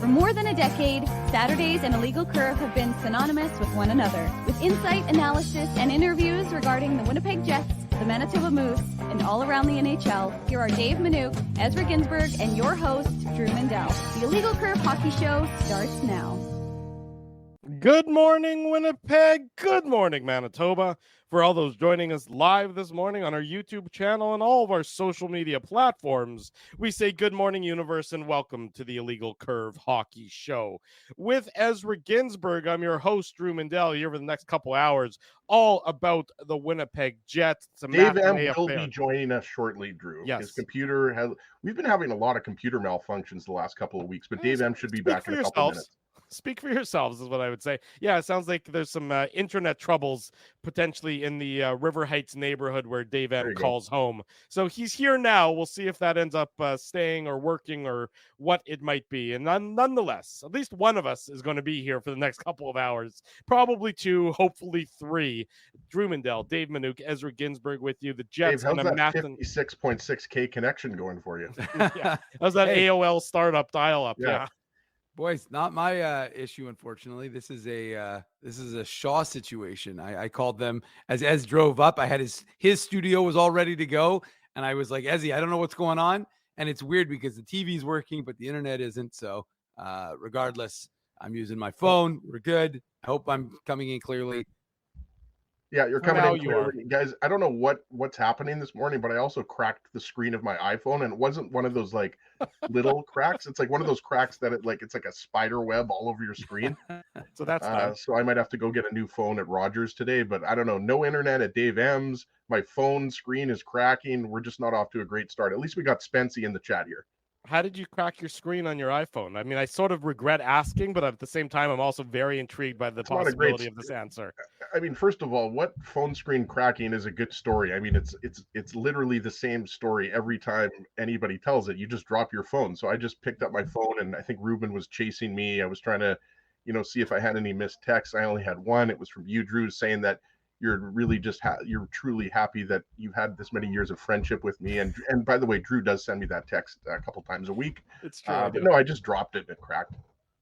For more than a decade, Saturdays and Illegal Curve have been synonymous with one another. With insight, analysis, and interviews regarding the Winnipeg Jets, the Manitoba Moose, and all around the NHL, here are Dave Manouk, Ezra Ginsburg, and your host, Drew Mindell. The Illegal Curve Hockey Show starts now. Good morning, Winnipeg. Good morning, Manitoba. For all those joining us live this morning on our YouTube channel and all of our social media platforms, we say good morning, universe, and welcome to the Illegal Curve Hockey Show. With Ezra Ginsburg, I'm your host, Drew Mindell, here for the next couple hours, all about the Winnipeg Jets. Dave M will be joining us shortly, Drew. Yes. His computer has... We've been having a lot of computer malfunctions the last couple of weeks, but Dave M should be back in a couple minutes. Speak for yourselves is what I would say. Yeah, it sounds like there's some internet troubles potentially in the River Heights neighborhood where Dave M calls home. So he's here now. We'll see if that ends up staying or working or what it might be. And nonetheless, at least one of us is going to be here for the next couple of hours. Probably two, hopefully three. Drew Mindell, Dave Manouk, Ezra Ginsburg with you. The Jets. Dave, how's that 56.6K connection going for you? Yeah. How's that AOL startup dial-up? Yeah. Boys, not my issue, unfortunately. This is a Shaw situation. I called them as Ez drove up. I had his studio was all ready to go, and I was like, Ezzy, I don't know what's going on. And it's weird because the TV's working, but the internet isn't. So regardless, I'm using my phone. We're good. I hope I'm coming in clearly. Yeah, you're coming in clearly. Guys, I don't know what's happening this morning, but I also cracked the screen of my iPhone, and it wasn't one of those like little cracks. It's like one of those cracks that it's like a spider web all over your screen. So that's so I might have to go get a new phone at Rogers today, but I don't know. No internet at Dave M's. My phone screen is cracking. We're just not off to a great start. At least we got Spency in the chat here. How did you crack your screen on your iPhone? I mean, I sort of regret asking, but at the same time, I'm also very intrigued by the possibility of this answer. I mean, first of all, what phone screen cracking is a good story? I mean, it's literally the same story every time anybody tells it. You just drop your phone. So I just picked up my phone, and I think Ruben was chasing me. I was trying to, see if I had any missed texts. I only had one. It was from you, Drew, saying that you're really just you're truly happy that you've had this many years of friendship with me. And by the way, Drew does send me that text a couple times a week. It's true. But no, I just dropped it and it cracked.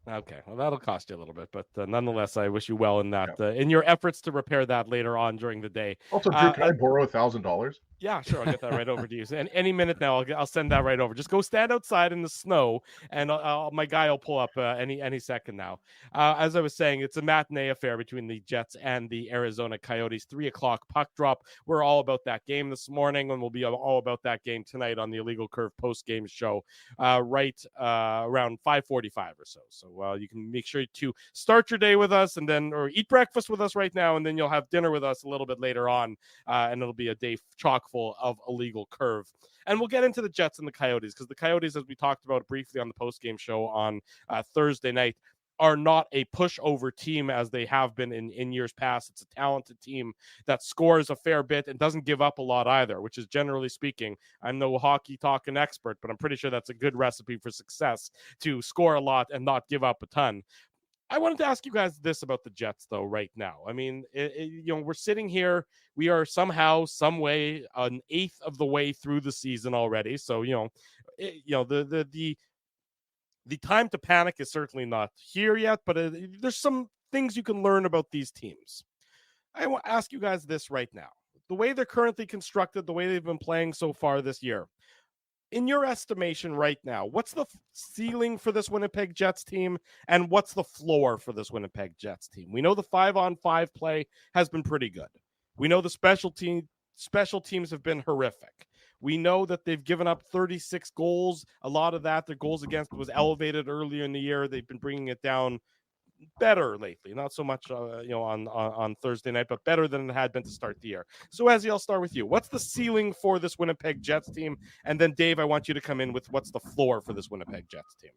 Okay, well, that'll cost you a little bit, but nonetheless, I wish you well in that, in your efforts to repair that later on during the day. Also, Drew, can I borrow $1,000? Yeah, sure. I'll get that right over to you. And any minute now, I'll send that right over. Just go stand outside in the snow, and my guy will pull up any second now. As I was saying, it's a matinee affair between the Jets and the Arizona Coyotes. 3:00 puck drop. We're all about that game this morning, and we'll be all about that game tonight on the Illegal Curve post-game show right around 5:45 or so. So you can make sure to start your day with us or eat breakfast with us right now, and then you'll have dinner with us a little bit later on, and it'll be a day chock full of Illegal Curve. And we'll get into the Jets and the Coyotes, because the Coyotes, as we talked about briefly on the post-game show on Thursday night, are not a pushover team as they have been in years past. It's a talented team that scores a fair bit and doesn't give up a lot either, which is, generally speaking, I'm no hockey talking expert, but I'm pretty sure that's a good recipe for success, to score a lot and not give up a ton. I wanted to ask you guys this about the Jets, though, right now. I mean, we're sitting here. We are somehow, some way, an eighth of the way through the season already. So, the time to panic is certainly not here yet, but there's some things you can learn about these teams. I want to ask you guys this right now. The way they're currently constructed, the way they've been playing so far this year, in your estimation right now, what's the ceiling for this Winnipeg Jets team, and what's the floor for this Winnipeg Jets team? We know the 5-on-5 play has been pretty good. We know the special teams have been horrific. We know that they've given up 36 goals. A lot of that, their goals against, was elevated earlier in the year. They've been bringing it down better lately, not so much on Thursday night, but better than it had been to start the year. So Ezzy, I'll start with you. What's the ceiling for this Winnipeg Jets team? And then Dave, I want you to come in with what's the floor for this Winnipeg Jets team.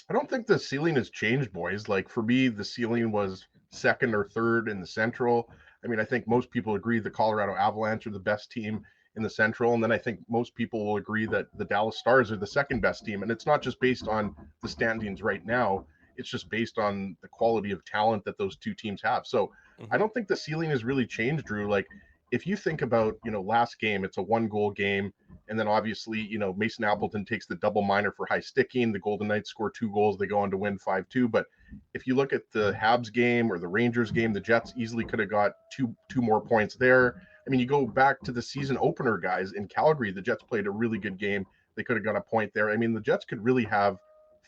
I don't think the ceiling has changed, boys. Like, for me, the ceiling was second or third in the Central. I mean, I think most people agree the Colorado Avalanche are the best team in the Central, and then I think most people will agree that the Dallas Stars are the second best team. And it's not just based on the standings right now. It's just based on the quality of talent that those two teams have. So I don't think the ceiling has really changed, Drew. Like, if you think about, last game, it's a 1-goal game. And then obviously, Mason Appleton takes the double minor for high sticking. The Golden Knights score 2 goals. They go on to win 5-2. But if you look at the Habs game or the Rangers game, the Jets easily could have got two more points there. I mean, you go back to the season opener, guys, in Calgary, the Jets played a really good game. They could have got a point there. I mean, the Jets could really have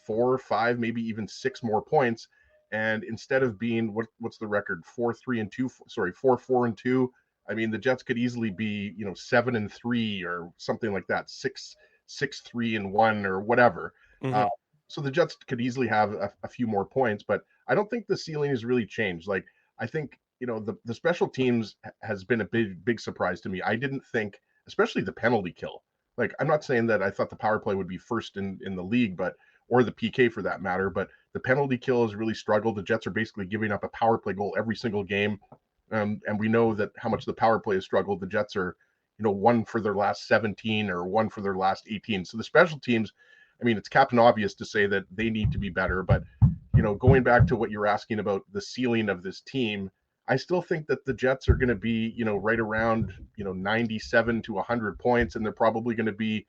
4, 5, maybe even 6 more points. And instead of being, what's the record? 4-4-2. I mean, the Jets could easily be, 7-3 or something like that, 6-3-1 or whatever. Mhm. So the Jets could easily have a few more points, but I don't think the ceiling has really changed. Like, I think, the special teams has been a big surprise to me. I didn't think, especially the penalty kill. Like, I'm not saying that I thought the power play would be first in the league, or the PK for that matter, but the penalty kill has really struggled. The Jets are basically giving up a power play goal every single game. And we know that how much the power play has struggled. The Jets are, 1 for their last 17 or 1 for their last 18. So the special teams, I mean, it's Captain Obvious to say that they need to be better. But, going back to what you're asking about the ceiling of this team, I still think that the Jets are going to be, right around, 97 to 100 points. And they're probably going to be,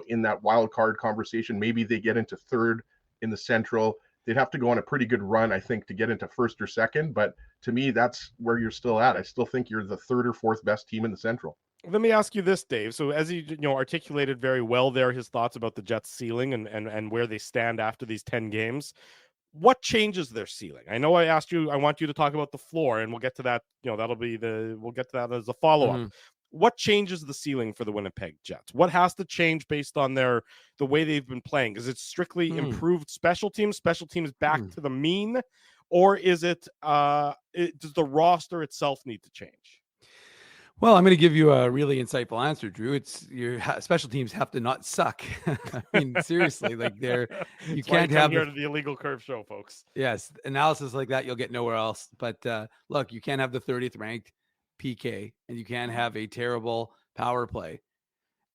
in that wild card conversation. Maybe they get into third in the Central. They'd have to go on a pretty good run, I think, to get into first or second. But to me, that's where you're still at. I still think you're the third or fourth best team in the Central. Let me ask you this, Dave. So as he articulated very well there, his thoughts about the Jets' ceiling and where they stand after these 10 games. What changes their ceiling? I know I asked you, I want you to talk about the floor, and we'll get to that. We'll get to that as a follow-up. Mm-hmm. What changes the ceiling for the Winnipeg Jets? What has to change based on the way they've been playing? Is it strictly improved special teams back to the mean, or is it does the roster itself need to change? Well, I'm going to give you a really insightful answer, Drew. It's your special teams have to not suck. I mean, seriously, like you can't have here to the Illegal Curve show, folks. Yes, analysis like that you'll get nowhere else. But look, you can't have the 30th ranked PK, and you can't have a terrible power play,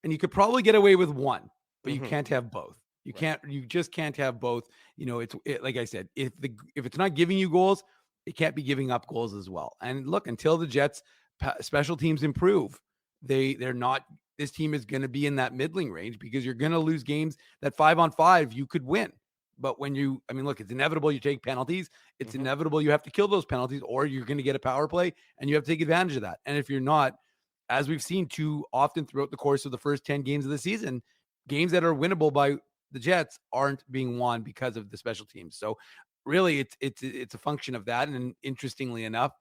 and you could probably get away with one, but you can't have both. You just can't have both. It's like I said, if it's not giving you goals, it can't be giving up goals as well. And look, until the Jets special teams improve, they're not. This team is going to be in that middling range because you're going to lose games that 5-on-5 you could win. But look, it's inevitable you take penalties. It's inevitable you have to kill those penalties, or you're going to get a power play and you have to take advantage of that. And if you're not, as we've seen too often throughout the course of the first 10 games of the season, games that are winnable by the Jets aren't being won because of the special teams. So really it's a function of that. And interestingly enough,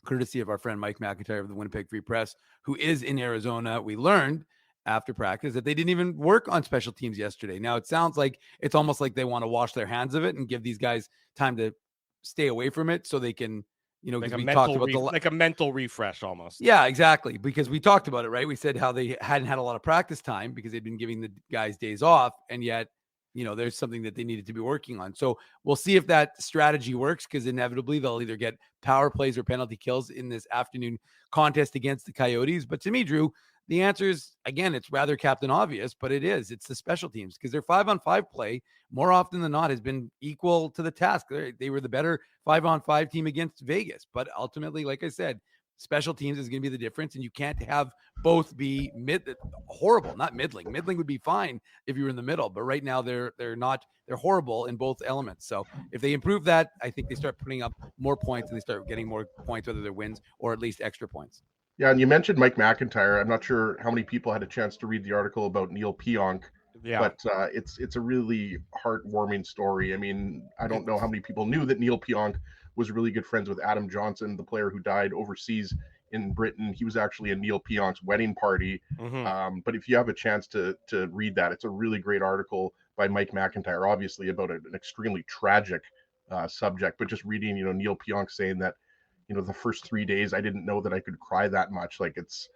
courtesy of our friend Mike McIntyre of the Winnipeg Free Press, who is in Arizona, we learned after practice that they didn't even work on special teams yesterday. Now, it sounds like it's almost like they want to wash their hands of it and give these guys time to stay away from it so they can, like a mental refresh almost. Yeah, exactly. Because we talked about it, right? We said how they hadn't had a lot of practice time because they'd been giving the guys days off, and yet there's something that they needed to be working on. So we'll see if that strategy works, because inevitably they'll either get power plays or penalty kills in this afternoon contest against the Coyotes. But to me, Drew, the answer is, again, it's rather Captain Obvious, but it's the special teams, because their 5-on-5 play more often than not has been equal to the task. They were the better 5-on-5 team against Vegas. But ultimately, like I said, special teams is going to be the difference, and you can't have both be horrible, not middling. Middling would be fine if you were in the middle, but right now they're horrible in both elements. So if they improve that, I think they start putting up more points and they start getting more points, whether they're wins or at least extra points. Yeah, and you mentioned Mike McIntyre. I'm not sure how many people had a chance to read the article about Neil Pionk. Yeah. But it's a really heartwarming story. I mean, I don't know how many people knew that Neil Pionk was really good friends with Adam Johnson, the player who died overseas in Britain. He was actually at Neil Pionk's wedding party. But if you have a chance to read that, it's a really great article by Mike McIntyre, obviously about an extremely tragic subject. But just reading, Neil Pionk saying that, the first 3 days, I didn't know that I could cry that much. Like if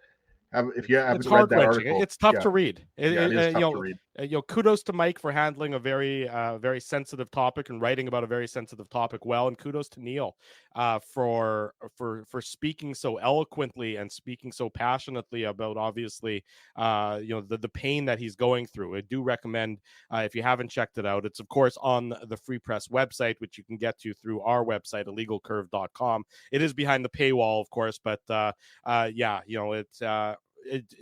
you haven't read that article, it's tough to read. It is tough to read. Kudos to Mike for handling a very very sensitive topic and writing about a very sensitive topic well, and kudos to Neil for speaking so eloquently and speaking so passionately about, obviously, the pain that he's going through. I do recommend, if you haven't checked it out, it's of course on the Free Press website, which you can get to through our website, illegalcurve.com. It is behind the paywall, of course, but it's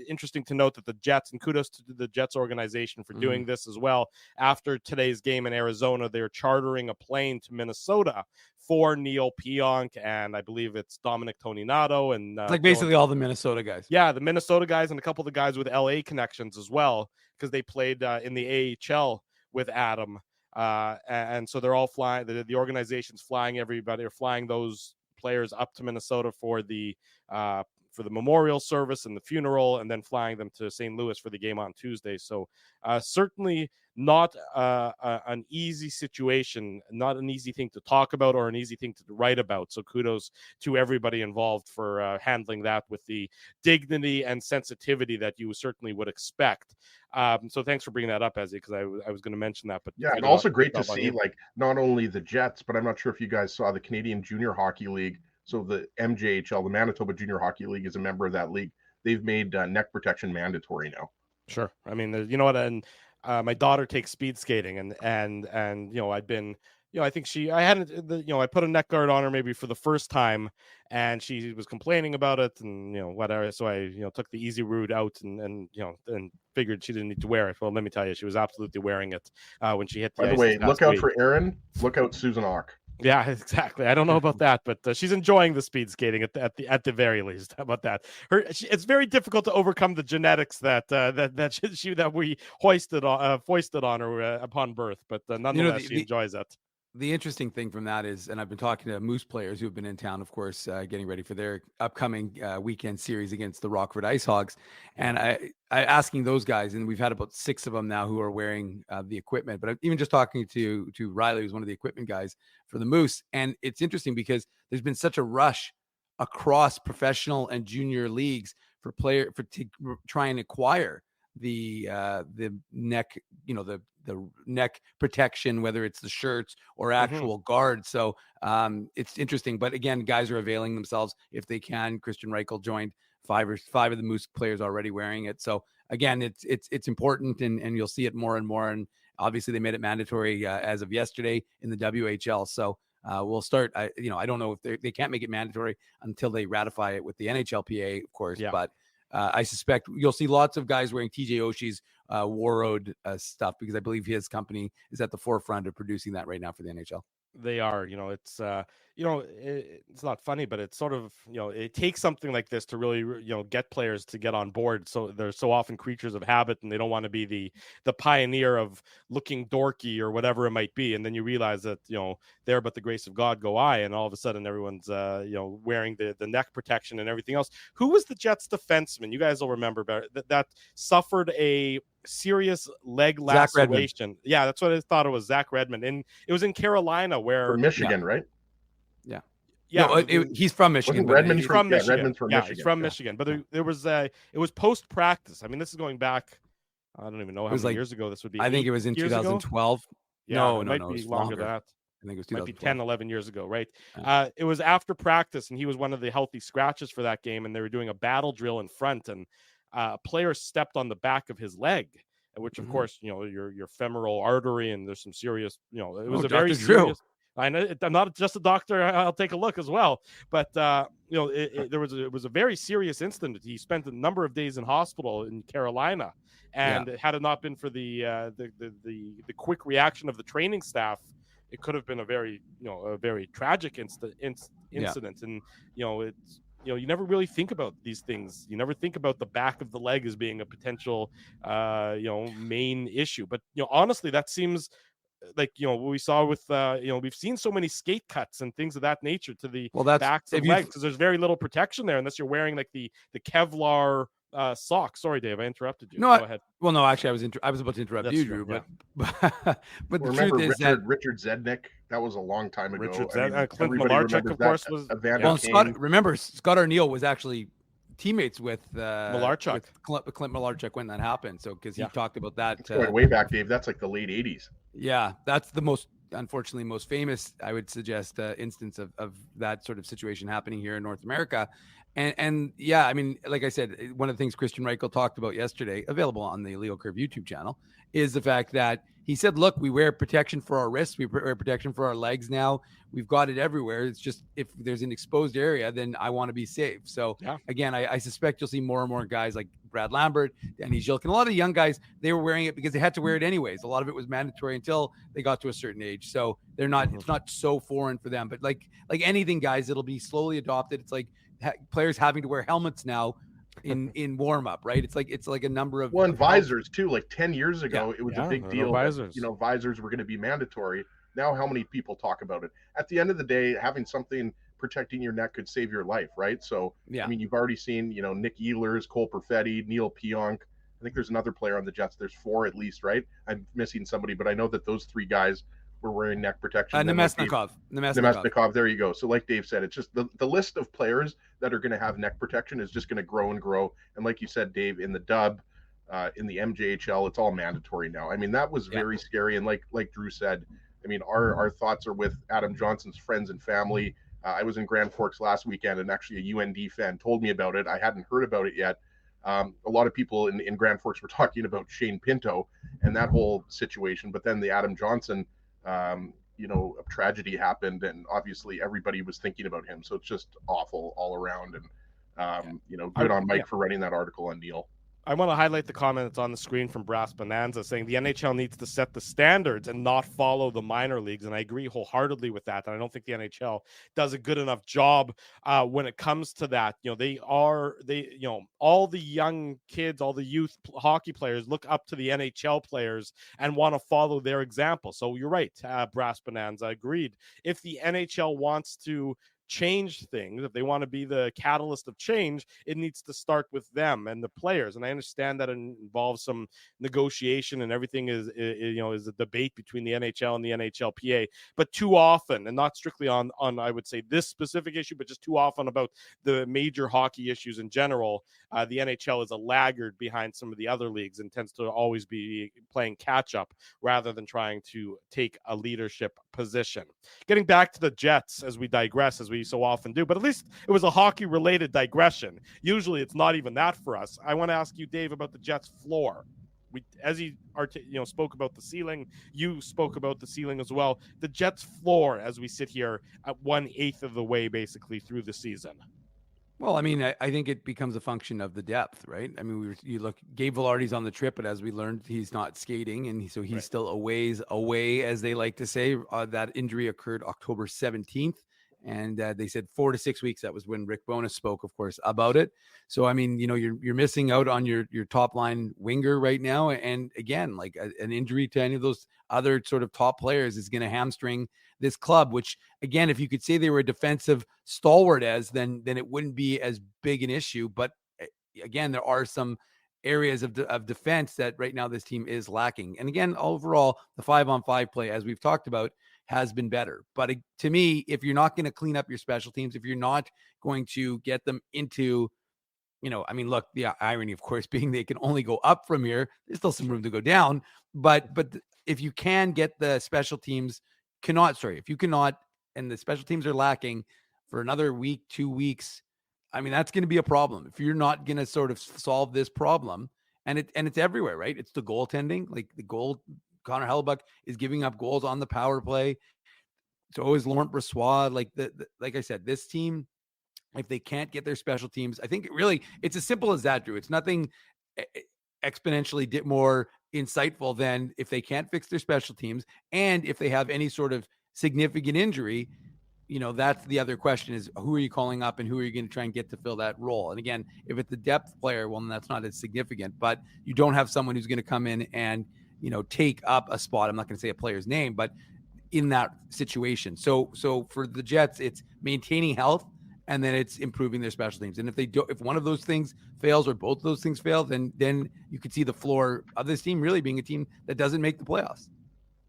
interesting to note that the Jets, and kudos to the Jets organization for doing this as well. After today's game in Arizona, they're chartering a plane to Minnesota for Neil Pionk, and I believe it's Dominic Toninato, and like basically all the Minnesota guys. Yeah, the Minnesota guys and a couple of the guys with LA connections as well, because they played in the AHL with Adam. And so they're all flying. The organization's flying everybody. They're flying those players up to Minnesota for the memorial service and the funeral, and then flying them to St. Louis for the game on Tuesday. So certainly not an easy situation, not an easy thing to talk about or an easy thing to write about. So kudos to everybody involved for handling that with the dignity and sensitivity that you certainly would expect. So thanks for bringing that up, Ezzy, because I was going to mention that. But yeah, and also great to see, like, not only the Jets, but I'm not sure if you guys saw the Canadian Junior Hockey League. So the MJHL, the Manitoba Junior Hockey League, is a member of that league. They've made neck protection mandatory now. Sure. I mean, you know what? And my daughter takes speed skating, and I've been, I think I put a neck guard on her maybe for the first time, and she was complaining about it, and whatever. So I took the easy route out, and figured she didn't need to wear it. Well, let me tell you, she was absolutely wearing it when she hit the ice. By the way, look out for Aaron. Look out Susan Ock. Yeah, exactly. I don't know about that, but she's enjoying the speed skating at the very least. How about that? It's very difficult to overcome the genetics that we foisted on her upon birth, but nonetheless, she enjoys it. The interesting thing from that is, and I've been talking to Moose players who have been in town, of course, getting ready for their upcoming weekend series against the Rockford Ice Hogs, and I asking those guys, and we've had about 6 of them now who are wearing the equipment. But I'm even just talking to Riley, who's one of the equipment guys for the Moose, and it's interesting because there's been such a rush across professional and junior leagues to try and acquire the neck, the neck protection, whether it's the shirts or actual guards. So it's interesting, but again, guys are availing themselves if they can. Christian Reichel joined 5 of the Moose players already wearing it. So again, it's important, and you'll see it more and more. And obviously they made it mandatory as of yesterday in the WHL. So we'll start, I don't know if they can't make it mandatory until they ratify it with the NHLPA, of course, but I suspect you'll see lots of guys wearing TJ Oshie's War Road stuff, because I believe his company is at the forefront of producing that right now for the NHL. They are, it's it's not funny, but it's sort of, it takes something like this to really, get players to get on board. So they're so often creatures of habit, and they don't want to be the pioneer of looking dorky or whatever it might be. And then you realize that, there but the grace of God go I, and all of a sudden everyone's, wearing the neck protection and everything else. Who was the Jets defenseman? You guys will remember better, that suffered a serious leg laceration. Yeah, that's what I thought it was. Zach Redmond, and it was in Carolina, where from Michigan, right? Yeah, no, he's from Michigan. Redmond's from Michigan. Redmond's from Michigan. Michigan. He's from Michigan. But there was it was post practice. I mean, this is going back, I don't even know how many years ago this would be. I think it was in 2012. Yeah, no, it might be longer than that. I think it was 2012. Might be 10, 11 years ago, right? It was after practice, and he was one of the healthy scratches for that game, and they were doing a battle drill in front, and a player stepped on the back of his leg, which of course, your femoral artery, and there's some serious, it was very serious. I know I'm not just a doctor. I'll take a look as well, but it was a very serious incident. He spent a number of days in hospital in Carolina, and had it not been for the quick reaction of the training staff, it could have been a very tragic incident. And it's. You never really think about these things. You never think about the back of the leg as being a potential, main issue. But, honestly, that seems like, what we saw with, we've seen so many skate cuts and things of that nature to the backs of legs, because there's very little protection there unless you're wearing like the Kevlar socks. Sorry, Dave, I interrupted you. No, Go ahead. Well, no, actually, I was about to interrupt you, Drew. But the truth is that Richard Zednick, that was a long time ago. Clint Malarchuk, of course, was. Well, Scott Arniel was actually teammates with Malarchuk. With Clint Malarchuk when that happened. So because he talked about that. It's going way back, Dave. That's like the late 80s. Yeah, that's the unfortunately most famous, I would suggest, instance of that sort of situation happening here in North America. And yeah, I mean, like I said, one of the things Christian Reichel talked about yesterday, available on the Illegal Curve YouTube channel, is the fact that he said, look, we wear protection for our wrists. We wear protection for our legs now. We've got it everywhere. It's just if there's an exposed area, then I want to be safe. So Yeah. again, I suspect you'll see more and more guys like Brad Lambert, Danny Gilk, and a lot of young guys, they were wearing it because they had to wear it anyways. A lot of it was mandatory until they got to a certain age. So they're not, it's not so foreign for them. But like anything, guys, it'll be slowly adopted. It's like players having to wear helmets now in warm up, right? It's like a number of visors too. Like 10 years ago, it was a big deal. Visors. That, visors were going to be mandatory. Now, how many people talk about it? At the end of the day, having something protecting your neck could save your life, right? So, I mean, you've already seen, Nick Ehlers, Cole Perfetti, Neil Pionk. I think there's another player on the Jets. There's 4 at least, right? I'm missing somebody, but I know that those 3 guys were wearing neck protection. Nemesnikov. There you go. So like Dave said, it's just the list of players that are going to have neck protection is just going to grow and grow. And like you said, Dave, in the dub, in the MJHL, it's all mandatory now. I mean, that was very scary. And like Drew said, I mean, our thoughts are with Adam Johnson's friends and family. I was in Grand Forks last weekend, and actually a UND fan told me about it. I hadn't heard about it yet. A lot of people in Grand Forks were talking about Shane Pinto and that whole situation, but then the Adam Johnson a tragedy happened, and obviously everybody was thinking about him. So it's just awful all around. And good on Mike for writing that article on Neil. I want to highlight the comment that's on the screen from Brass Bonanza saying the NHL needs to set the standards and not follow the minor leagues. And I agree wholeheartedly with that. And I don't think the NHL does a good enough job when it comes to that. All the young kids, all the youth hockey players look up to the NHL players and want to follow their example. So you're right, Brass Bonanza, agreed. If the NHL wants to change things, if they want to be the catalyst of change, it needs to start with them and the players. And I understand that it involves some negotiation and everything is a debate between the NHL and the NHLPA, but too often, and not strictly on I would say this specific issue, but just too often about the major hockey issues in general, the NHL is a laggard behind some of the other leagues and tends to always be playing catch up rather than trying to take a leadership position. Getting back to the Jets as we digress, as we so often do, but at least it was a hockey related digression. Usually it's not even that for us. I want to ask you, Dave, about the Jets floor. As he spoke about the ceiling, you spoke about the ceiling as well. The Jets floor, as we sit here at 1/8 of the way basically through the season. Well, I mean, I think it becomes a function of the depth, right? I mean, you look, Gabe Vilardi's on the trip, but as we learned, he's not skating, and so he's still a ways away, as they like to say. That injury occurred October 17th, and they said 4 to 6 weeks. That was when Rick Bowness spoke, of course, about it. So, I mean, you're missing out on your top line winger right now, and again, like an injury to any of those other sort of top players is going to hamstring this club, which again, if you could say they were a defensive stalwart then it wouldn't be as big an issue. But again, there are some areas of defense that right now this team is lacking. And again, overall, the 5-on-5 play, as we've talked about, has been better. But to me, if you're not going to clean up your special teams, if you're not going to get them into, I mean, look, the irony, of course, being they can only go up from here. There's still some room to go down. But if you can get the special teams, if you cannot, and the special teams are lacking for another week, 2 weeks, I mean, that's going to be a problem. If you're not going to sort of solve this problem, and it's everywhere, right? It's the goaltending, like Connor Hellebuck is giving up goals on the power play. So is Laurent Brossoit. Like I said, this team, if they can't get their special teams, I think it's as simple as that, Drew. It's nothing exponentially more insightful than if they can't fix their special teams, and if they have any sort of significant injury, that's the other question is who are you calling up and who are you going to try and get to fill that role? And again, if it's a depth player, well, then that's not as significant, but you don't have someone who's going to come in and, take up a spot. I'm not going to say a player's name, but in that situation. So for the Jets, it's maintaining health, and then it's improving their special teams. And if one of those things fails or both of those things fail, then you could see the floor of this team really being a team that doesn't make the playoffs.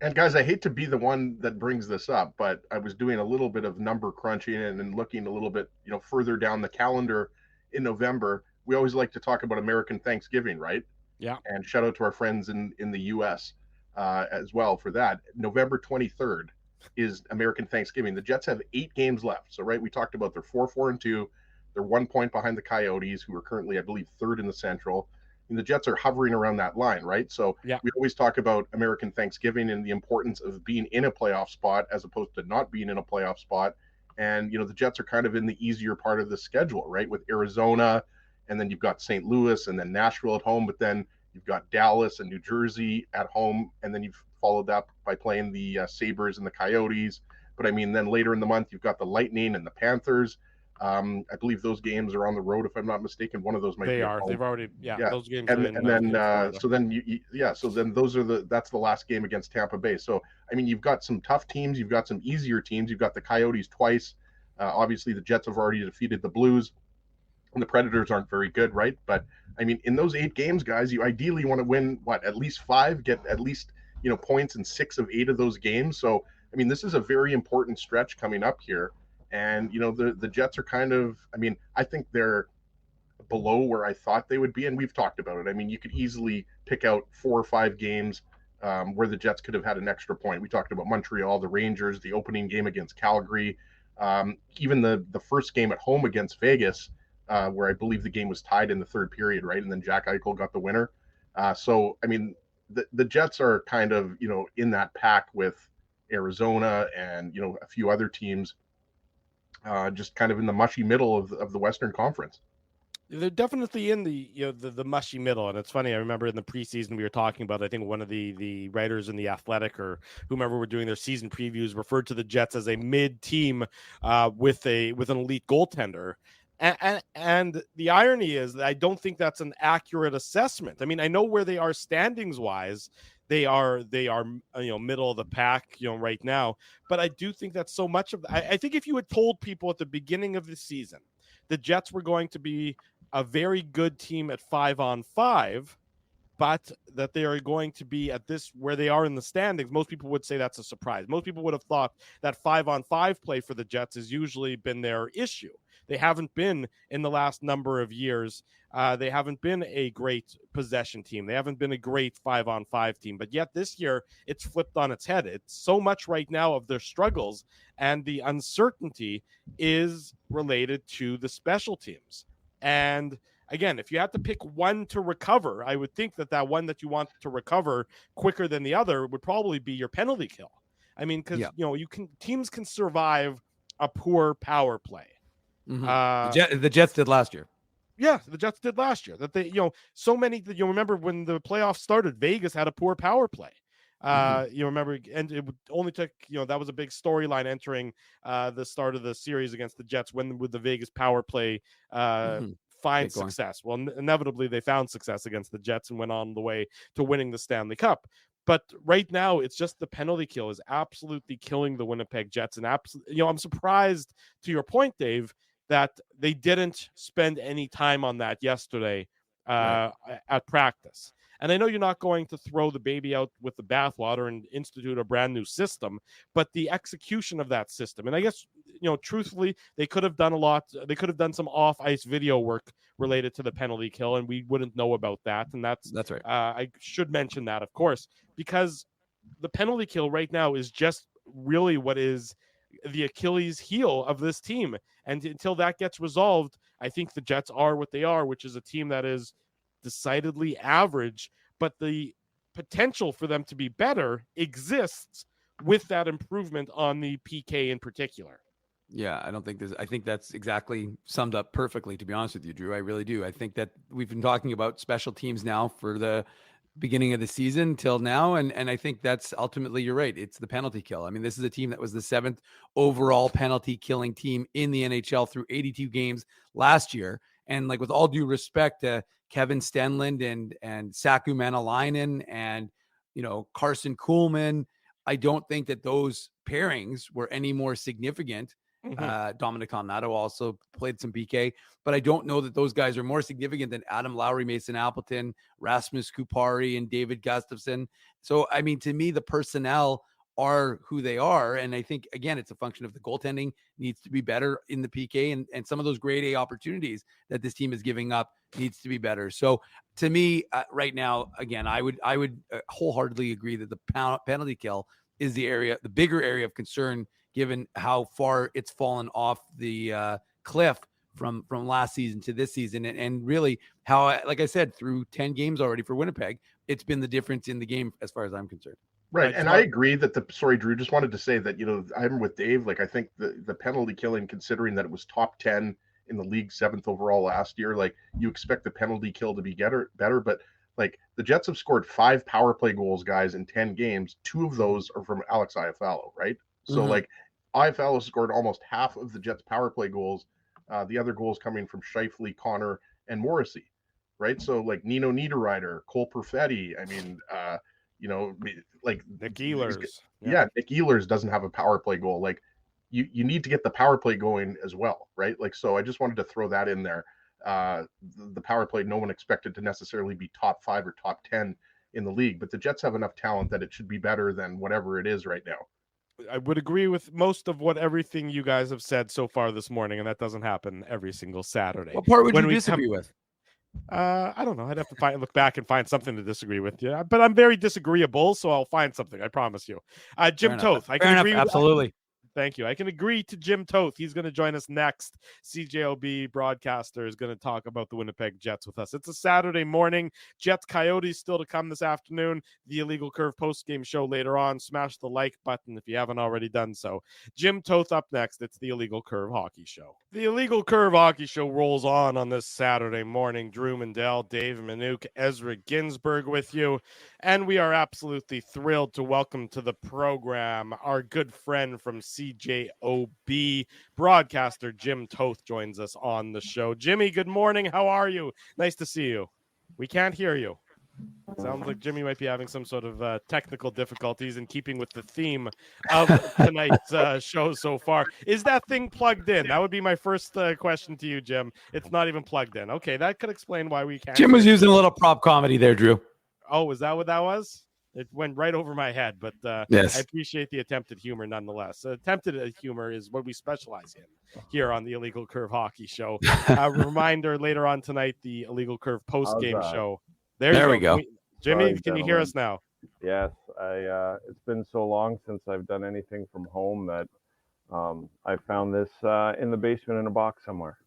And guys, I hate to be the one that brings this up, but I was doing a little bit of number crunching and looking a little bit, further down the calendar in November. We always like to talk about American Thanksgiving, right? Yeah. And shout out to our friends in the U.S. As well for that. November 23rd is American Thanksgiving. The Jets have 8 games left. So, right, we talked about they're 4-4-2. They're 1 point behind the Coyotes, who are currently, I believe, 3rd in the Central. mean, the Jets are hovering around that line, right? So Yeah. we always talk about American Thanksgiving and the importance of being in a playoff spot as opposed to not being in a playoff spot. And, the Jets are kind of in the easier part of the schedule, right? With Arizona, and then you've got St. Louis and then Nashville at home, but then you've got Dallas and New Jersey at home. And then you've followed that by playing the Sabres and the Coyotes. But I mean, then later in the month, you've got the Lightning and the Panthers. I believe those games are on the road, if I'm not mistaken. One of those might be They at are. home. They've already, Yeah. those games And, are in, and then in Florida. so then those are that's the last game against Tampa Bay. So I mean, you've got some tough teams, you've got some easier teams, you've got the Coyotes twice. Obviously, the Jets have already defeated the Blues, and the Predators aren't very good, right? But I mean, in those 8 games, guys, you ideally want to win at least 5, get at least points in 6 of 8 of those games. So I mean, this is a very important stretch coming up here. And the Jets are kind of, I mean, I think they're below where I thought they would be, and we've talked about it. I mean, you could easily pick out 4 or 5 games where the Jets could have had an extra point. We talked about Montreal, the Rangers, the opening game against Calgary, even the first game at home against Vegas, where I believe the game was tied in the third period, right? And then Jack Eichel got the winner. So I mean, the Jets are kind of in that pack with Arizona and a few other teams. Just kind of in the mushy middle of the Western Conference. They're definitely in the mushy middle, and it's funny. I remember in the preseason we were talking about. I think one of the writers in the Athletic or whomever were doing their season previews referred to the Jets as a mid team with an elite goaltender. And the irony is that I don't think that's an accurate assessment. I mean, I know where they are standings wise. They are middle of the pack right now, but I do think that so much of I think if you had told people at the beginning of the season the Jets were going to be a very good team at 5-on-5, but that they are going to be at this where they are in the standings, most people would say that's a surprise. Most people would have thought that 5-on-5 play for the Jets has usually been their issue. They haven't been in the last number of years. They haven't been a great possession team. They haven't been a great 5-on-5 team. But yet this year, it's flipped on its head. It's so much right now of their struggles, and the uncertainty is related to the special teams. And again, if you had to pick one to recover, I would think that one that you want to recover quicker than the other would probably be your penalty kill. I mean, because teams can survive a poor power play. Mm-hmm. The Jets did last year. Yeah, the Jets did last year. That they, so many. You remember when the playoffs started, Vegas had a poor power play. You remember, and it only took, that was a big storyline entering the start of the series against the Jets. When would the Vegas power play find success? Well, inevitably they found success against the Jets and went on the way to winning the Stanley Cup. But right now, it's just the penalty kill is absolutely killing the Winnipeg Jets. And I'm surprised, to your point, Dave, that they didn't spend any time on that yesterday at practice. And I know you're not going to throw the baby out with the bathwater and institute a brand new system, but the execution of that system, and I guess, truthfully, they could have done a lot. They could have done some off-ice video work related to the penalty kill, and we wouldn't know about that. And that's right. I should mention that, of course, because the penalty kill right now is just really what is the Achilles heel of this team. And until that gets resolved, I think the Jets are what they are, which is a team that is decidedly average, but the potential for them to be better exists with that improvement on the PK in particular. Yeah, I think that's exactly summed up perfectly, to be honest with you, Drew. I really do. I think that we've been talking about special teams now for the beginning of the season till now. And I think that's ultimately, you're right. It's the penalty kill. I mean, this is a team that was the 7th overall penalty killing team in the NHL through 82 games last year. And like, with all due respect to Kevin Stenlund and Saku Manalainen and, Carson Kuhlman, I don't think that those pairings were any more significant. Dominic Connato also played some PK, but I don't know that those guys are more significant than Adam Lowry, Mason Appleton, Rasmus Kupari, and David Gustafsson. So, I mean, to me, the personnel are who they are. And I think, again, it's a function of the goaltending needs to be better in the PK, and some of those grade A opportunities that this team is giving up needs to be better. So to me, right now, again, I would wholeheartedly agree that the penalty kill is the bigger area of concern, given how far it's fallen off the cliff from last season to this season, and really how, like I said, through 10 games already for Winnipeg, it's been the difference in the game as far as I'm concerned. Right. And I agree that sorry, Drew, just wanted to say that, I'm with Dave. Like, I think the penalty killing, considering that it was top 10 in the league, 7th overall last year, like, you expect the penalty kill to be better. But like, the Jets have scored 5 power play goals, guys, in 10 games. 2 of those are from Alex Iafallo, right? So like, Iafallo scored almost half of the Jets power play goals. The other goals coming from Scheifele, Connor, and Morrissey, right? So like Nino Niederreiter, Cole Perfetti, I mean, like Nick Ehlers. Yeah, Nick Ehlers doesn't have a power play goal. Like, you need to get the power play going as well, right? Like, so I just wanted to throw that in there. The power play, no one expected to necessarily be top 5 or top 10 in the league, but the Jets have enough talent that it should be better than whatever it is right now. I would agree with most of everything you guys have said so far this morning, and that doesn't happen every single Saturday. What part would you disagree with? I don't know. I'd have to look back and find something to disagree with. Yeah, but I'm very disagreeable, so I'll find something. I promise you. Jim Toth. I can agree with absolutely. Thank you. I can agree to Jim Toth. He's going to join us next. CJOB broadcaster is going to talk about the Winnipeg Jets with us. It's a Saturday morning. Jets Coyotes still to come this afternoon. The Illegal Curve post-game show later on. Smash the like button if you haven't already done so. Jim Toth up next. It's the Illegal Curve Hockey Show. The Illegal Curve Hockey Show rolls on this Saturday morning. Drew Mandel, Dave Minuk, Ezra Ginsburg with you. And we are absolutely thrilled to welcome to the program our good friend from CJOB, broadcaster Jim Toth joins us on the show. Jimmy, good morning. How are you? Nice to see you. We can't hear you. Sounds like Jimmy might be having some sort of technical difficulties in keeping with the theme of tonight's show so far. Is that thing plugged in? That would be my first question to you, Jim. It's not even plugged in. Okay, that could explain why we can't. Jim was using a little prop comedy there, Drew. Oh, is that what that was? It went right over my head, but yes. I appreciate the attempted humor nonetheless. Attempted humor is what we specialize in here on the Illegal Curve Hockey Show. Reminder later on tonight, the Illegal Curve post-game show. There we go. Jimmy, Sorry, can you hear us now? Yes. It's been so long since I've done anything from home that I found this in the basement in a box somewhere.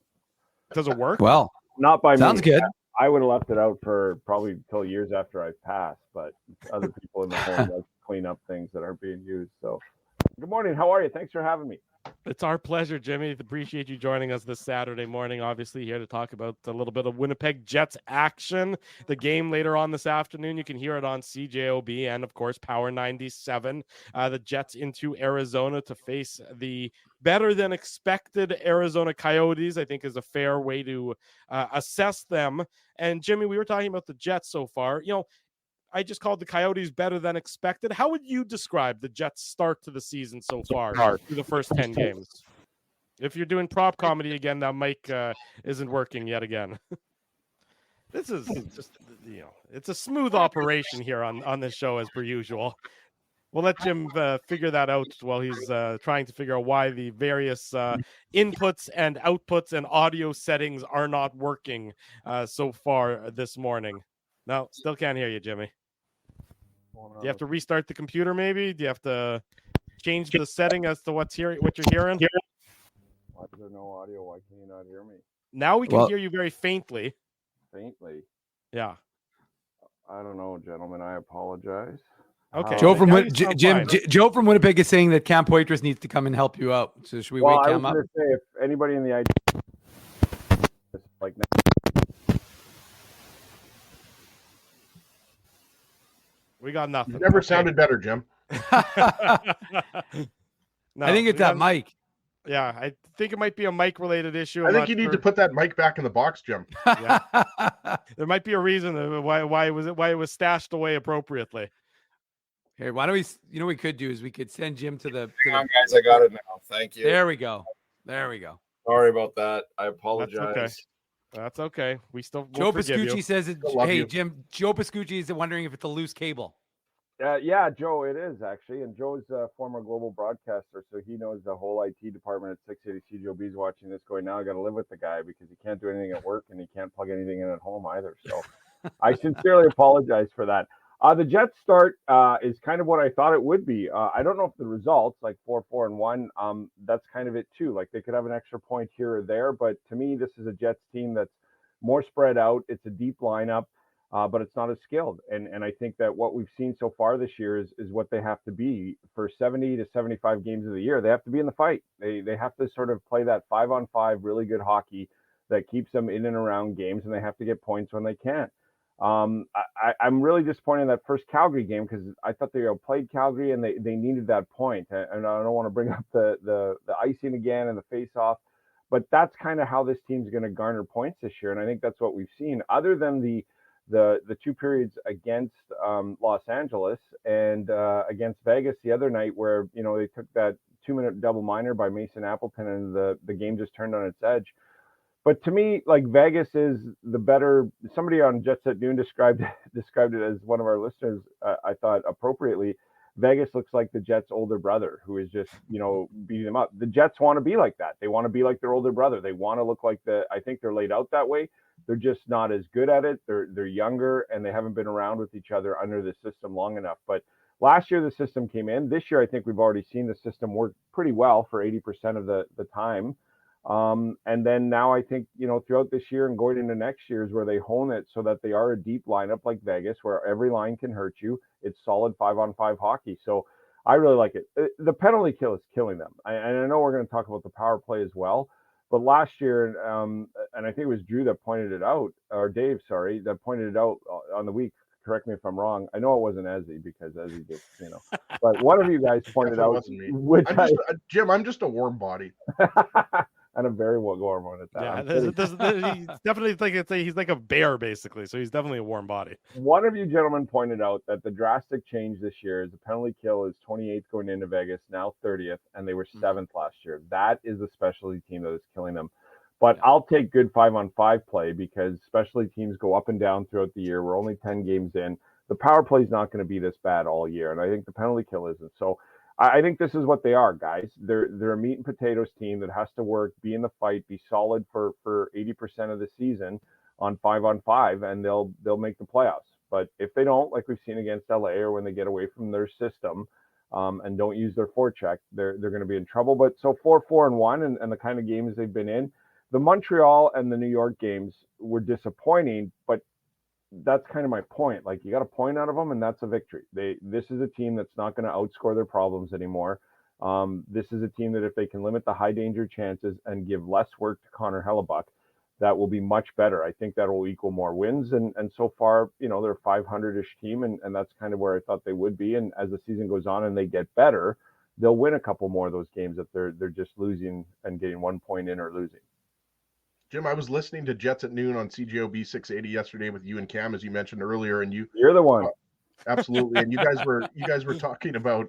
Does it work? Well, not by me. Sounds good. I would have left it out for probably until years after I passed, but other people in the home like to clean up things that aren't being used. So, good morning. How are you? Thanks for having me. It's our pleasure, Jimmy. Appreciate you joining us this Saturday morning. Obviously, here to talk about a little bit of Winnipeg Jets action. The game later on this afternoon, you can hear it on CJOB and, of course, Power 97. The Jets into Arizona to face the better-than-expected Arizona Coyotes, I think is a fair way to assess them. And, Jimmy, we were talking about the Jets so far. I just called the Coyotes better than expected. How would you describe the Jets' start to the season so far through the first 10 games? If you're doing prop comedy again, that mic isn't working yet again. This is just, it's a smooth operation here on this show as per usual. We'll let Jim figure that out while he's trying to figure out why the various inputs and outputs and audio settings are not working so far this morning. No, still can't hear you, Jimmy. Do you have to restart the computer maybe? Do you have to change the setting as to what you're hearing? Why is there no audio? Why can you not hear me? Now we can hear you very faintly. Faintly? Yeah. I don't know, gentlemen. I apologize. Okay. Joe from Winnipeg is saying that Cam Poitras needs to come and help you out. So should we wake Cam up? I was going to say, if anybody in the IT like we got nothing. You never sounded better, Jim. No, I think it's that mic. Yeah, I think it might be a mic-related issue. I think you need to put that mic back in the box, Jim. Yeah. There might be a reason why it was stashed away appropriately. Here, why don't we? You know, what we could do is we could send Jim to the. Hang on, guys, I got it now. Thank you. There we go. Sorry about that. I apologize. That's okay. We'll Joe forgive Pascucci you. says, "Hey, Jim." Joe Pascucci is wondering if it's a loose cable. Yeah, Joe, it is actually. And Joe's a former global broadcaster, so he knows the whole IT department at 680 CJOB is watching this going, now I got to live with the guy because he can't do anything at work and he can't plug anything in at home either. So I sincerely apologize for that. The Jets start is kind of what I thought it would be. I don't know if the results, like 4-4-1, that's kind of it too. Like they could have an extra point here or there, but to me, this is a Jets team that's more spread out. It's a deep lineup, but it's not as skilled. And I think that what we've seen so far this year is what they have to be for 70 to 75 games of the year. They have to be in the fight. They have to sort of play that 5-on-5 really good hockey that keeps them in and around games, and they have to get points when they can. I'm really disappointed in that first Calgary game because I thought they played Calgary and they needed that point. And I don't want to bring up the icing again and the face-off, but that's kind of how this team's going to garner points this year. And I think that's what we've seen. Other than the 2 periods against Los Angeles and against Vegas the other night, where they took that 2-minute double minor by Mason Appleton and the game just turned on its edge. But to me, like Vegas is the better. Somebody on Jets at Noon described it as one of our listeners. I thought appropriately, Vegas looks like the Jets' older brother who is just beating them up. The Jets want to be like that. They want to be like their older brother. They want to look like I think they're laid out that way. They're just not as good at it. They're younger and they haven't been around with each other under the system long enough. But last year the system came in. This year I think we've already seen the system work pretty well for 80% of the time. And then now I think, throughout this year and going into next year is where they hone it so that they are a deep lineup like Vegas, where every line can hurt you. It's solid 5-on-5 hockey. So I really like it. The penalty kill is killing them. And I know we're going to talk about the power play as well, but last year, and I think it was Drew that pointed it out, or Dave, sorry, that pointed it out on the week. Correct me if I'm wrong. I know it wasn't Ezzy because Ezzy did, but one of you guys pointed out, Jim, I'm just a warm body. And a very warm one at that. Yeah, he's definitely he's like a bear basically, so he's definitely a warm body. One of you gentlemen pointed out that the drastic change this year is the penalty kill is 28th going into Vegas, now 30th, and they were 7th last year. That is the specialty team that is killing them. But I'll take good 5-on-5 play because specialty teams go up and down throughout the year. We're only 10 games in. The power play is not going to be this bad all year, and I think the penalty kill isn't. So I think this is what they are, guys. They're a meat and potatoes team that has to work, be in the fight, be solid for 80% of the season on 5-on-5, and they'll make the playoffs. But if they don't, like we've seen against LA, or when they get away from their system and don't use their forecheck, they're going to be in trouble. But so 4-4-1 and the kind of games they've been in, the Montreal and the New York games were disappointing, but that's kind of my point. Like, you got a point out of them, and that's a victory. This is a team that's not going to outscore their problems anymore. This is a team that if they can limit the high danger chances and give less work to Connor Hellebuck, that will be much better. I think that will equal more wins. And so far, they're a 500-ish team, and that's kind of where I thought they would be. And as the season goes on and they get better, they'll win a couple more of those games that they're just losing and getting 1 point in or losing. Jim, I was listening to Jets at Noon on CJOB 680 yesterday with you and Cam, as you mentioned earlier, and you're the one. Absolutely. And you guys were talking about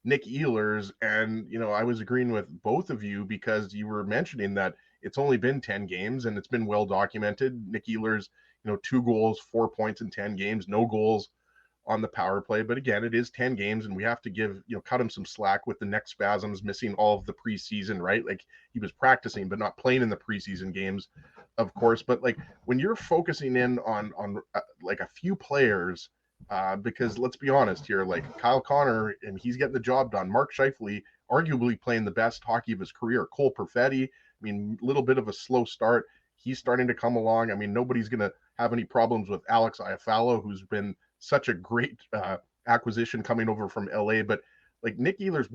Nick Ehlers, and I was agreeing with both of you because you were mentioning that it's only been 10 games and it's been well documented. Nick Ehlers, 2 goals, 4 points in 10 games, no goals on the power play. But again, it is 10 games, and we have to cut him some slack with the neck spasms, missing all of the preseason, right? Like, he was practicing but not playing in the preseason games, of course. But like, when you're focusing in on like a few players, because let's be honest here, like Kyle Connor, and he's getting the job done. Mark Scheifele, arguably playing the best hockey of his career. Cole Perfetti, a little bit of a slow start. He's starting to come along. Nobody's going to have any problems with Alex Iafallo, who's been such a great acquisition coming over from LA. But like Nick Ehlers,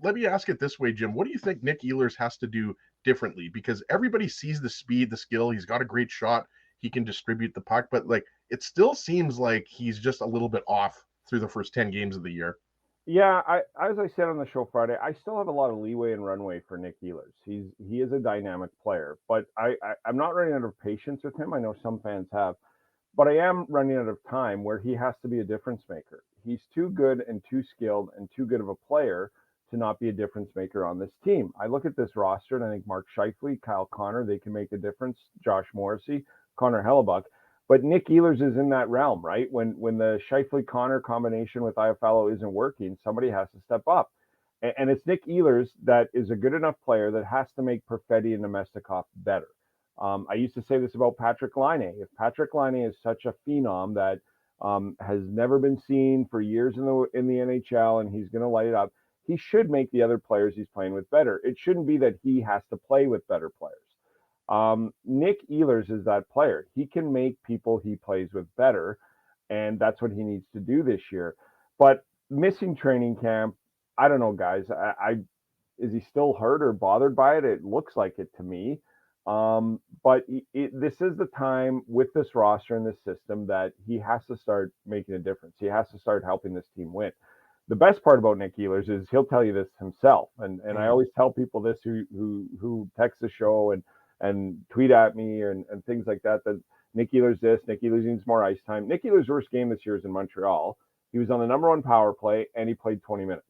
let me ask it this way, Jim, what do you think Nick Ehlers has to do differently? Because everybody sees the speed, the skill, he's got a great shot, he can distribute the puck, but like, it still seems like he's just a little bit off through the first 10 games of the year. Yeah, as I said on the show Friday, I still have a lot of leeway and runway for Nick Ehlers. He is a dynamic player, but I'm not running out of patience with him. I know some fans have. But I am running out of time where he has to be a difference maker. He's too good and too skilled and too good of a player to not be a difference maker on this team. I look at this roster and I think Mark Scheifele, Kyle Connor, they can make a difference. Josh Morrissey, Connor Hellebuck. But Nick Ehlers is in that realm, right? When the Scheifele-Connor combination with Iafallo isn't working, somebody has to step up. And it's Nick Ehlers that is a good enough player that has to make Perfetti and Nemestikov better. I used to say this about Patrick Laine. If Patrick Laine is such a phenom that Has never been seen for years in the NHL, and he's going to light it up. He should make the other players he's playing with better. It shouldn't be that he has to play with better players. Nick Ehlers is that player. He can make people he plays with better, and that's what he needs to do this year. But missing training camp, I don't know, guys. Is he still hurt or bothered by it? It looks like it to me. But this is the time with this roster and this system that he has to start making a difference. He has to start helping this team win. The best part about Nick Ehlers is he'll tell you this himself. And I always tell people this who text the show and tweet at me and things like that Nick Ehlers this, Nick Ehlers needs more ice time. Nick Ehlers' worst game this year is in Montreal. He was on the number one power play and he played 20 minutes.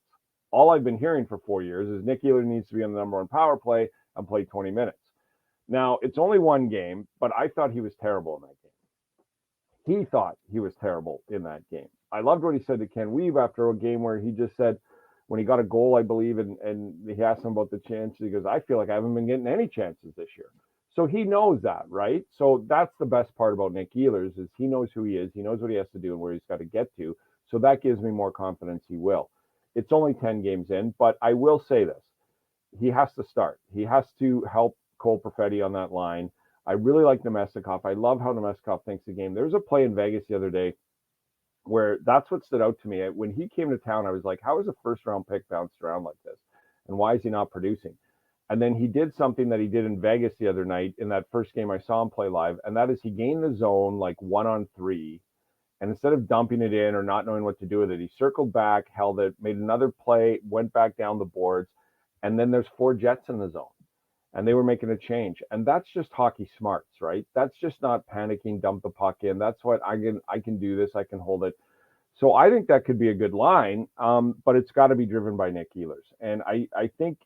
All I've been hearing for 4 years is Nick Ehlers needs to be on the number one power play and play 20 minutes. Now, it's only one game, but I thought he was terrible in that game. He thought he was terrible in that game. I loved what he said to Ken Weave after a game where he just said, when he got a goal, I believe, and he asked him about the chances, he goes, I feel like I haven't been getting any chances this year. So he knows that, right? So that's the best part about Nick Ehlers is he knows who he is. He knows what he has to do and where he's got to get to. So that gives me more confidence he will. It's only 10 games in, but I will say this. He has to start. He has to help Cole Perfetti on that line. I really like Nemestikov. I love how Nemestikov thinks the game. There was a play in Vegas the other day where that's what stood out to me. When he came to town, I was like, how is a first-round pick bounced around like this? And why is he not producing? And then he did something that he did in Vegas the other night in that first game I saw him play live, and that is he gained the zone like 1-on-3, and instead of dumping it in or not knowing what to do with it, he circled back, held it, made another play, went back down the boards, and then there's 4 Jets in the zone. And they were making a change. And that's just hockey smarts, right? That's just not panicking, dump the puck in. That's what I can do this, I can hold it. So I think that could be a good line, but it's got to be driven by Nick Ehlers. And I think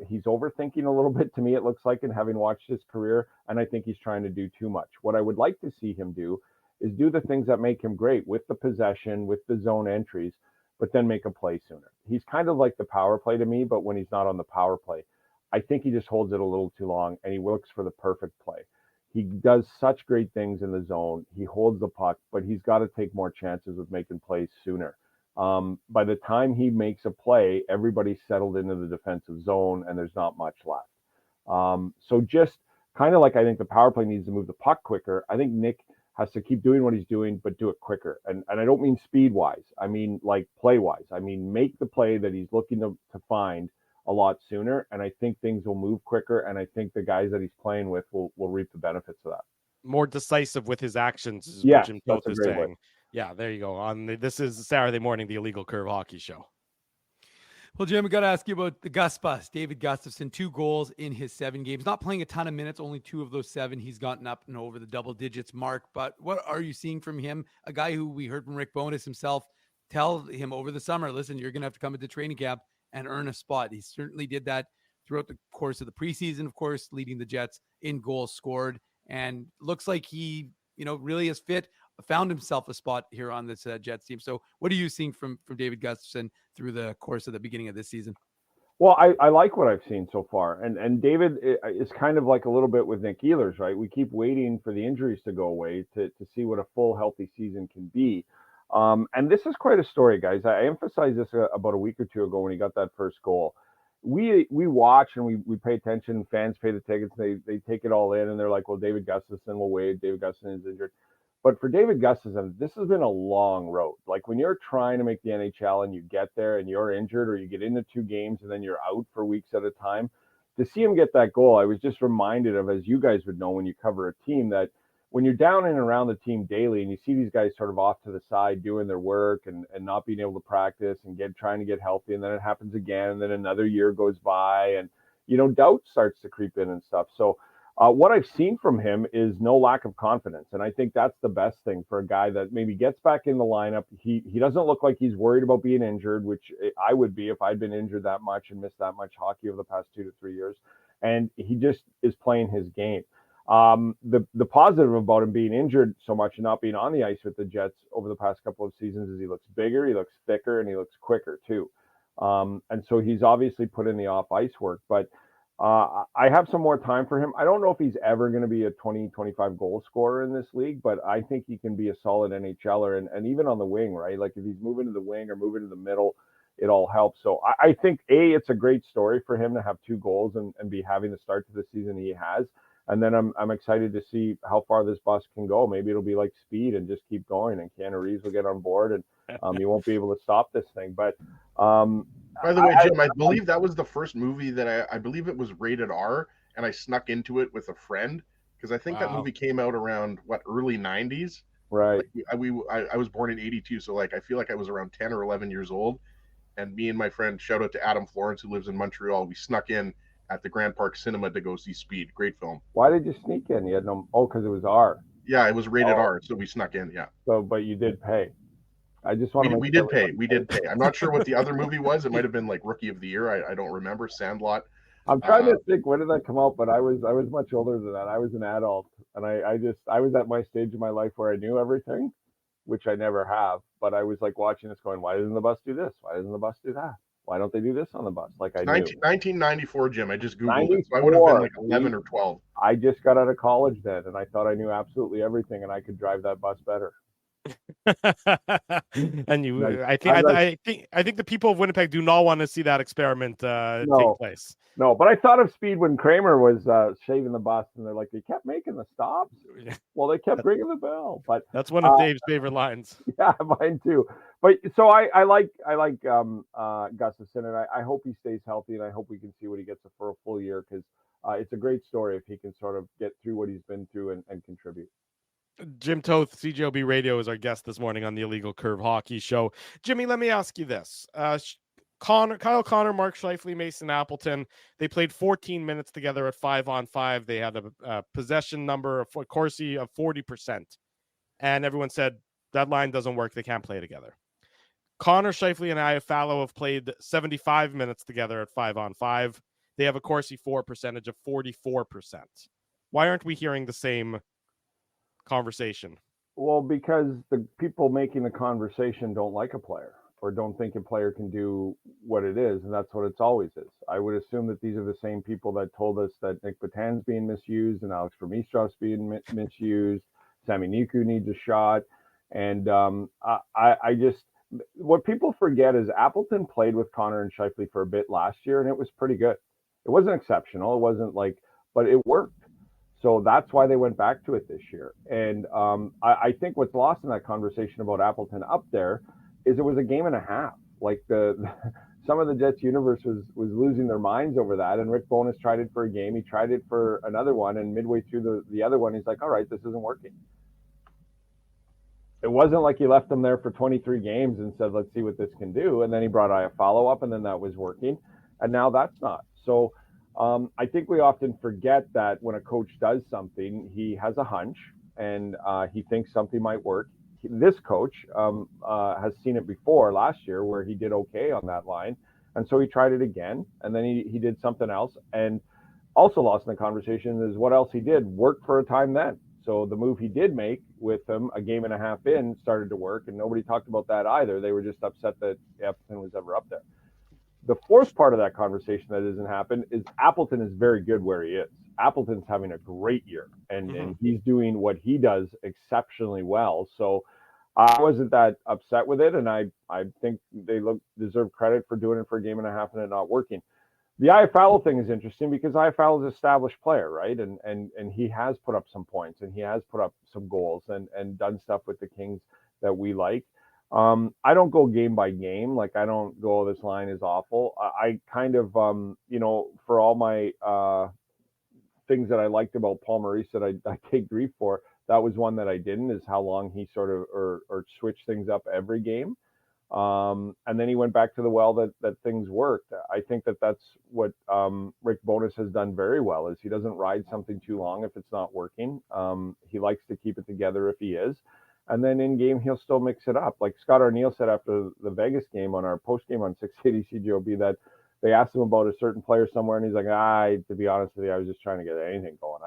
he's overthinking a little bit to me, it looks like, in having watched his career. And I think he's trying to do too much. What I would like to see him do is do the things that make him great with the possession, with the zone entries, but then make a play sooner. He's kind of like the power play to me, but when he's not on the power play, I think he just holds it a little too long and he looks for the perfect play. He does such great things in the zone. He holds the puck, but he's got to take more chances with making plays sooner. By the time he makes a play, everybody's settled into the defensive zone and there's not much left. So just kind of like I think the power play needs to move the puck quicker. I think Nick has to keep doing what he's doing, but do it quicker. And I don't mean speed-wise. I mean like play-wise. I mean make the play that he's looking to find a lot sooner, and I think things will move quicker, and I think the guys that he's playing with will reap the benefits of that. More decisive with his actions, is yeah, what Jim Toth is saying. Yeah, there you go. This is Saturday morning, the Illegal Curve Hockey Show. Well, Jim, we got to ask you about the Gus Bus. David Gustafsson, 2 goals in his 7 games. Not playing a ton of minutes, only 2 of those 7. He's gotten up and over the double digits mark. But what are you seeing from him? A guy who we heard from Rick Bowness himself tell him over the summer, listen, you're going to have to come into training camp and earn a spot. He certainly did that throughout the course of the preseason, of course, leading the Jets in goals scored, and looks like he, really is found himself a spot here on this Jets team. So what are you seeing from David Gustafsson through the course of the beginning of this season? Well, I like what I've seen so far. And David is kind of like a little bit with Nick Ehlers, right? We keep waiting for the injuries to go away to see what a full healthy season can be. And this is quite a story, guys. I emphasized this about a week or two ago when he got that first goal. We watch and we pay attention. Fans pay the tickets. They take it all in, and they're like, well, David Gustafsson will wait. David Gustafsson is injured. But for David Gustafsson, this has been a long road. Like when you're trying to make the NHL and you get there and you're injured or you get into 2 games and then you're out for weeks at a time, to see him get that goal, I was just reminded of, as you guys would know when you cover a team, that when you're down and around the team daily and you see these guys sort of off to the side doing their work and not being able to practice and trying to get healthy, and then it happens again, and then another year goes by, and doubt starts to creep in and stuff. So what I've seen from him is no lack of confidence, and I think that's the best thing for a guy that maybe gets back in the lineup. He doesn't look like he's worried about being injured, which I would be if I'd been injured that much and missed that much hockey over the past 2 to 3 years, and he just is playing his game. The positive about him being injured so much and not being on the ice with the Jets over the past couple of seasons is he looks bigger, he looks thicker, and he looks quicker too. And so he's obviously put in the off ice work, but I have some more time for him. I don't know if he's ever going to be a 20, 25 goal scorer in this league, but I think he can be a solid NHLer and even on the wing, right? Like if he's moving to the wing or moving to the middle, it all helps. So I think it's a great story for him to have 2 goals and be having the start to the season he has. And then I'm excited to see how far this bus can go. Maybe it'll be like speed and just keep going, and Keanu Reeves will get on board, and you won't be able to stop this thing. But by the way, Jim, I believe that was the first movie that I believe it was rated R, and I snuck into it with a friend because I think that movie came out around early 90s. Right. Like, I was born in 82, so like I feel like I was around 10 or 11 years old, and me and my friend, shout out to Adam Florence who lives in Montreal, we snuck in at the Grand Park Cinema to go see Speed. Great film. Why did you sneak in? You had no. Oh, because it was R. Yeah, it was rated R, so we snuck in. Yeah. So, but you did pay. I just want to. We did pay. We did pay. I'm not sure what the other movie was. It might have been like Rookie of the Year. I don't remember. Sandlot. I'm trying to think, when did that come out? But I was much older than that. I was an adult, and I was at my stage of my life where I knew everything, which I never have. But I was like watching this, going, why doesn't the bus do this? Why doesn't the bus do that? Why don't they do this on the bus? Like I knew. 1994, Jim. I just Googled it. So I would have been like 11 or 12. I just got out of college then, and I thought I knew absolutely everything, and I could drive that bus better. And I think the people of Winnipeg do not want to see that experiment take place. No, but I thought of Speed when Kramer was shaving the bus, and they're like, they kept making the stops. Well, they kept ringing the bell. But that's one of Dave's favorite lines. Yeah, mine too. But so I like Gustafsson, and I hope he stays healthy, and I hope we can see what he gets for a full year, because it's a great story if he can sort of get through what he's been through and contribute. Jim Toth, CJOB Radio, is our guest this morning on the Illegal Curve Hockey Show. Jimmy, let me ask you this. Kyle Connor, Mark Scheifele, Mason Appleton, they played 14 minutes together at 5-on-5. They had a possession number of Corsi of 40%. And everyone said, that line doesn't work. They can't play together. Connor, Scheifele, and Iafallo have played 75 minutes together at 5-on-5. They have a Corsi for percentage of 44%. Why aren't we hearing the same conversation? Well, because the people making the conversation don't like a player or don't think a player can do what it is, and that's what it's always is. I would assume that these are the same people that told us that Nick Batan's being misused and Alex Vermistrov's being misused. Sami Niku needs a shot, and I just, what people forget is Appleton played with Connor and Scheifele for a bit last year, and it was pretty good. It wasn't exceptional. It wasn't like, but it worked. So that's why they went back to it this year. And I think what's lost in that conversation about Appleton up there is it was a game and a half. Like some of the Jets universe was losing their minds over that. And Rick Bowness tried it for a game. He tried it for another one. And midway through the other one, he's like, all right, this isn't working. It wasn't like he left them there for 23 games and said, let's see what this can do. And then he brought Iafallo up, and then that was working. And now that's not. So I think we often forget that when a coach does something, he has a hunch and he thinks something might work. This coach has seen it before last year where he did okay on that line. And so he tried it again, and then he did something else. And also lost in the conversation is what else he did worked for a time then. So the move he did make with him a game and a half in started to work, and nobody talked about that either. They were just upset that Appleton was ever up there. The fourth part of that conversation that doesn't happen is Appleton is very good where he is. Appleton's having a great year, and he's doing what he does exceptionally well. So I wasn't that upset with it, and I think they deserve credit for doing it for a game and a half and it not working. The Iafallo thing is interesting because Iafallo is an established player, right? And he has put up some points, and he has put up some goals and done stuff with the Kings that we like. I don't go game by game. Like I don't go, this line is awful. I kind of, for all my things that I liked about Paul Maurice that I take grief for, that was one that I didn't, is how long he sort of, or switched things up every game. And then he went back to the well that things worked. I think that's what Rick Bowness has done very well, is he doesn't ride something too long if it's not working. He likes to keep it together if he is. And then in game, he'll still mix it up. Like Scott Arniel said after the Vegas game on our post game on 680 CJOB that they asked him about a certain player somewhere, and he's like, to be honest with you, I was just trying to get anything going.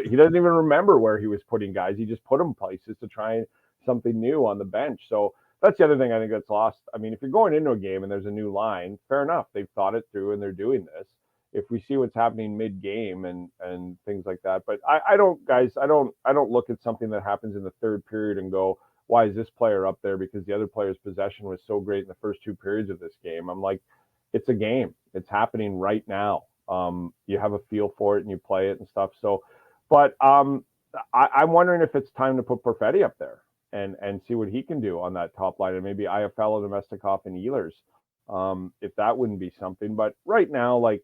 He doesn't even remember where he was putting guys. He just put them places to try something new on the bench. So that's the other thing I think that's lost. I mean, if you're going into a game and there's a new line, fair enough. They've thought it through and they're doing this. if we see what's happening mid-game and things like that. But I don't look at something that happens in the third period and go, why is this player up there? Because the other player's possession was so great in the first 2 periods of this game. I'm like, it's a game. It's happening right now. You have a feel for it and you play it and stuff. So, but I'm wondering if it's time to put Perfetti up there and see what he can do on that top line, and maybe Iafallo, Domestikov, and Ehlers, if that wouldn't be something. But right now, like,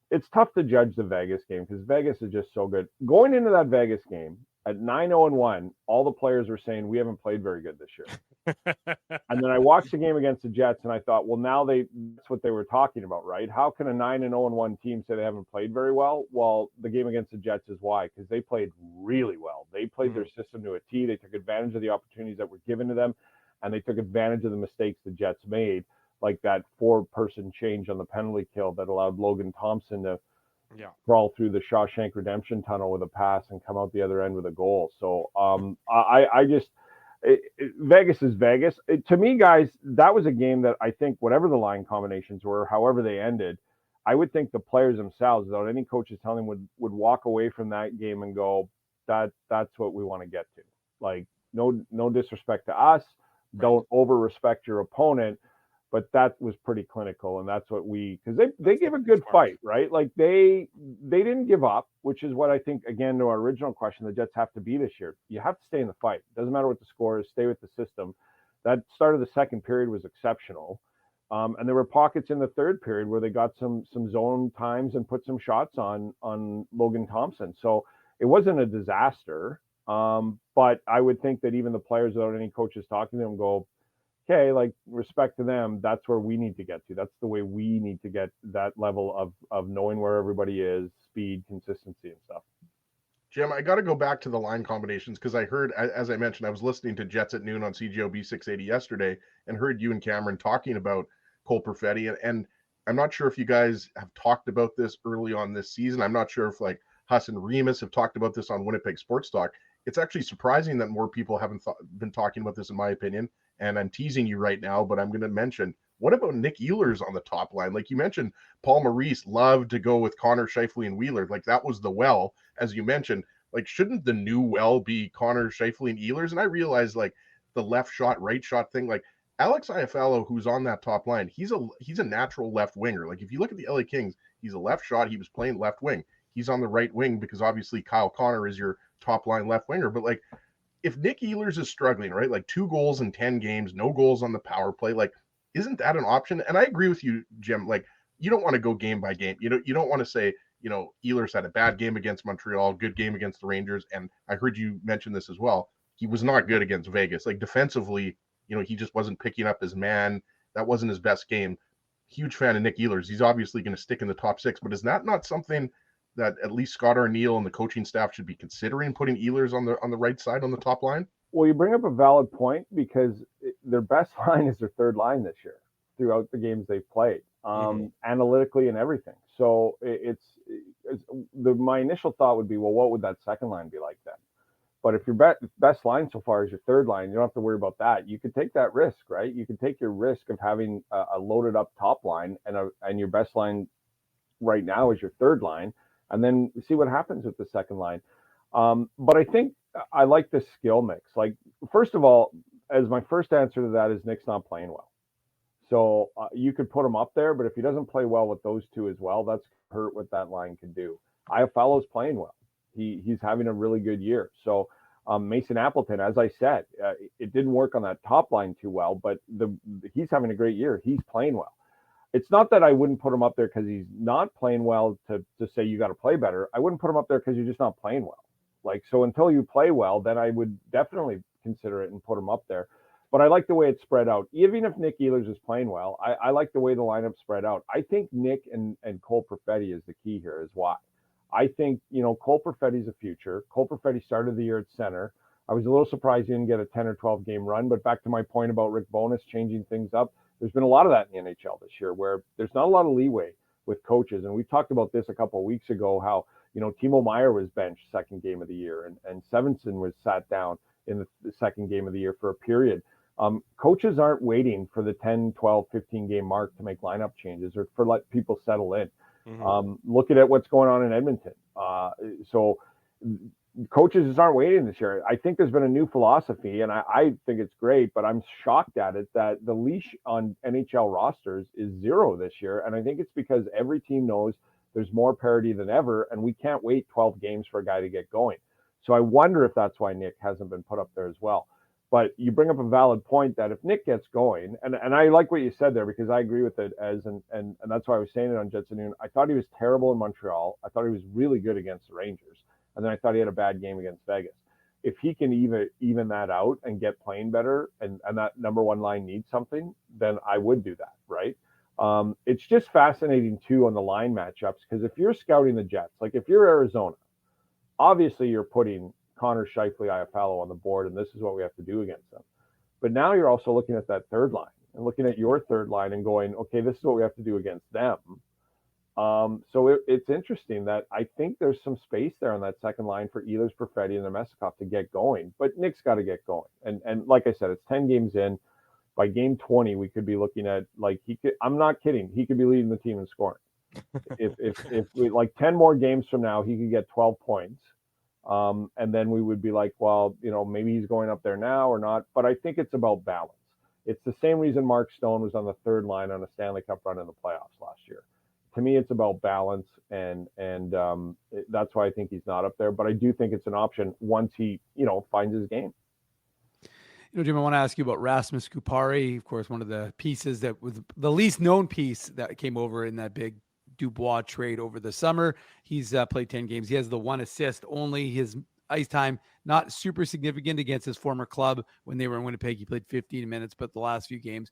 it's tough to judge the Vegas game because Vegas is just so good. Going into that Vegas game at 9-0-1, all the players were saying we haven't played very good this year. And then I watched the game against the Jets and I thought, well, now that's what they were talking about, right? How can a 9-0-1 team say they haven't played very well? Well, the game against the Jets is why, because they played really well. They played their system to a T. They took advantage of the opportunities that were given to them, and they took advantage of the mistakes the Jets made, like that 4-person change on the penalty kill that allowed Logan Thompson to crawl through the Shawshank Redemption tunnel with a pass and come out the other end with a goal. So Vegas is Vegas. To me, guys, that was a game that I think whatever the line combinations were, however they ended, I would think the players themselves, without any coaches telling them, would walk away from that game and go, that's what we want to get to. Like, no disrespect to us. Don't over-respect your opponent. But that was pretty clinical, and that's what because they gave a good fight, right? Like they didn't give up, which is what I think, again, to our original question, the Jets have to be this year. You have to stay in the fight. Doesn't matter what the score is, stay with the system. That start of the second period was exceptional. And there were pockets in the third period where they got some zone times and put some shots on Logan Thompson. So it wasn't a disaster. But I would think that even the players, without any coaches talking to them, go, okay, like, respect to them, that's where we need to get to. That's the way we need to get that level of knowing where everybody is, speed, consistency, and stuff. Jim, I got to go back to the line combinations because I heard, as I mentioned, I was listening to Jets at Noon on CJOB 680 yesterday and heard you and Cameron talking about Cole Perfetti. And I'm not sure if you guys have talked about this early on this season. I'm not sure if, like, Huss and Remus have talked about this on Winnipeg Sports Talk. It's actually surprising that more people haven't been talking about this, in my opinion. And I'm teasing you right now, but I'm going to mention, what about Nick Ehlers on the top line? Like you mentioned, Paul Maurice loved to go with Connor Scheifele and Wheeler. Like, that was the well, as you mentioned. Like, shouldn't the new well be Connor Scheifele and Ehlers? And I realize, like, the left shot, right shot thing, like Alex Iafallo, who's on that top line, he's a natural left winger. Like, if you look at the LA Kings, he's a left shot. He was playing left wing. He's on the right wing because obviously Kyle Connor is your top line left winger. But, like, if Nick Ehlers is struggling, right, like 2 goals in 10 games, no goals on the power play, like, isn't that an option? And I agree with you, Jim. Like, you don't want to go game by game. You don't want to say, Ehlers had a bad game against Montreal, good game against the Rangers. And I heard you mention this as well. He was not good against Vegas. Like, defensively, he just wasn't picking up his man. That wasn't his best game. Huge fan of Nick Ehlers. He's obviously going to stick in the top 6, but is that not something that at least Scott Arniel and the coaching staff should be considering, putting Ehlers on the right side on the top line? Well, you bring up a valid point because their best line is their third line this year throughout the games they've played, analytically and everything. So my initial thought would be, well, what would that second line be like then? But if your best line so far is your third line, you don't have to worry about that. You could take that risk, right? You could take your risk of having a loaded up top line and your best line right now is your third line, and then see what happens with the second line. But I think I like the skill mix. Like, first of all, as my first answer to that is Nick's not playing well. So you could put him up there, but if he doesn't play well with those two as well, that's hurt what that line can do. Iafallo's playing well. He's having a really good year. So Mason Appleton, as I said, it didn't work on that top line too well, but he's having a great year. He's playing well. It's not that I wouldn't put him up there because he's not playing well to say you got to play better. I wouldn't put him up there because you're just not playing well. Like, so until you play well, then I would definitely consider it and put him up there. But I like the way it's spread out. Even if Nick Ehlers is playing well, I like the way the lineup spread out. I think Nick and Cole Perfetti is the key here is why. I think, Cole Perfetti's a future. Cole Perfetti started the year at center. I was a little surprised he didn't get a 10 or 12 game run, but back to my point about Rick Bowness changing things up, there's been a lot of that in the NHL this year where there's not a lot of leeway with coaches. And we talked about this a couple of weeks ago, how, Timo Meier was benched second game of the year and Svensson was sat down in the second game of the year for a period. Coaches aren't waiting for the 10, 12, 15 game mark to make lineup changes or for let people settle in. Mm-hmm. Looking at what's going on in Edmonton. So coaches just aren't waiting this year. I think there's been a new philosophy, and I think it's great, but I'm shocked at it that the leash on NHL rosters is 0 this year. And I think it's because every team knows there's more parity than ever, and we can't wait 12 games for a guy to get going. So I wonder if that's why Nick hasn't been put up there as well. But you bring up a valid point that if Nick gets going, and I like what you said there because I agree with it and that's why I was saying it on Jets at Noon. I thought he was terrible in Montreal. I thought he was really good against the Rangers. And then I thought he had a bad game against Vegas. If he can even that out and get playing better and that number one line needs something, then I would do that, right? It's just fascinating too on the line matchups because if you're scouting the Jets, like if you're Arizona, obviously you're putting Connor Scheifele, Iafallo on the board, and this is what we have to do against them. But now you're also looking at that third line and looking at your third line and going, okay, this is what we have to do against them. So it's interesting that I think there's some space there on that second line for Ehlers, Perfetti, and Nemestikov to get going. But Nick's got to get going. And like I said, it's 10 games in. By game 20, we could be looking at I'm not kidding. He could be leading the team in scoring. if we like 10 more games from now, he could get 12 points. And then we would be like, well, maybe he's going up there now or not. But I think it's about balance. It's the same reason Mark Stone was on the third line on a Stanley Cup run in the playoffs last year. To me, it's about balance, and that's why I think he's not up there. But I do think it's an option once he, finds his game. Jim, I want to ask you about Rasmus Kupari, of course, one of the pieces that was the least known piece that came over in that big Dubois trade over the summer. He's played 10 games. He has the 1 assist only. His ice time, not super significant against his former club when they were in Winnipeg. He played 15 minutes, but the last few games,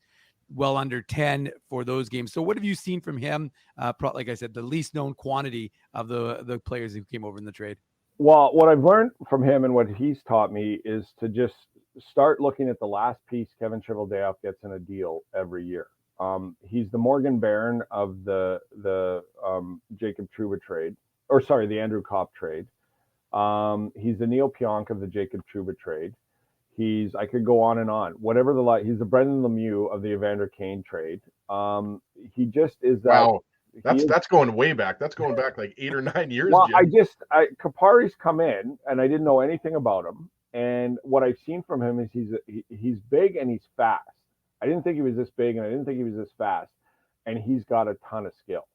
well under 10 for those games. So what have you seen from him? Like I said, the least known quantity of the players who came over in the trade. Well, what I've learned from him and what he's taught me is to just start looking at the last piece Kevin Cheveldayoff gets in a deal every year. He's the Morgan Barron of the Jacob Trouba trade, or sorry, the Andrew Kopp trade. He's the Neil Pionk of the Jacob Trouba trade. I could go on and on. He's the Brendan Lemieux of the Evander Kane trade. He just is that. Wow. That's going way back. That's going back like 8 or 9 years. Well, Jim. Kupari's come in and I didn't know anything about him. And what I've seen from him is he's big and he's fast. I didn't think he was this big and I didn't think he was this fast. And he's got a ton of skill.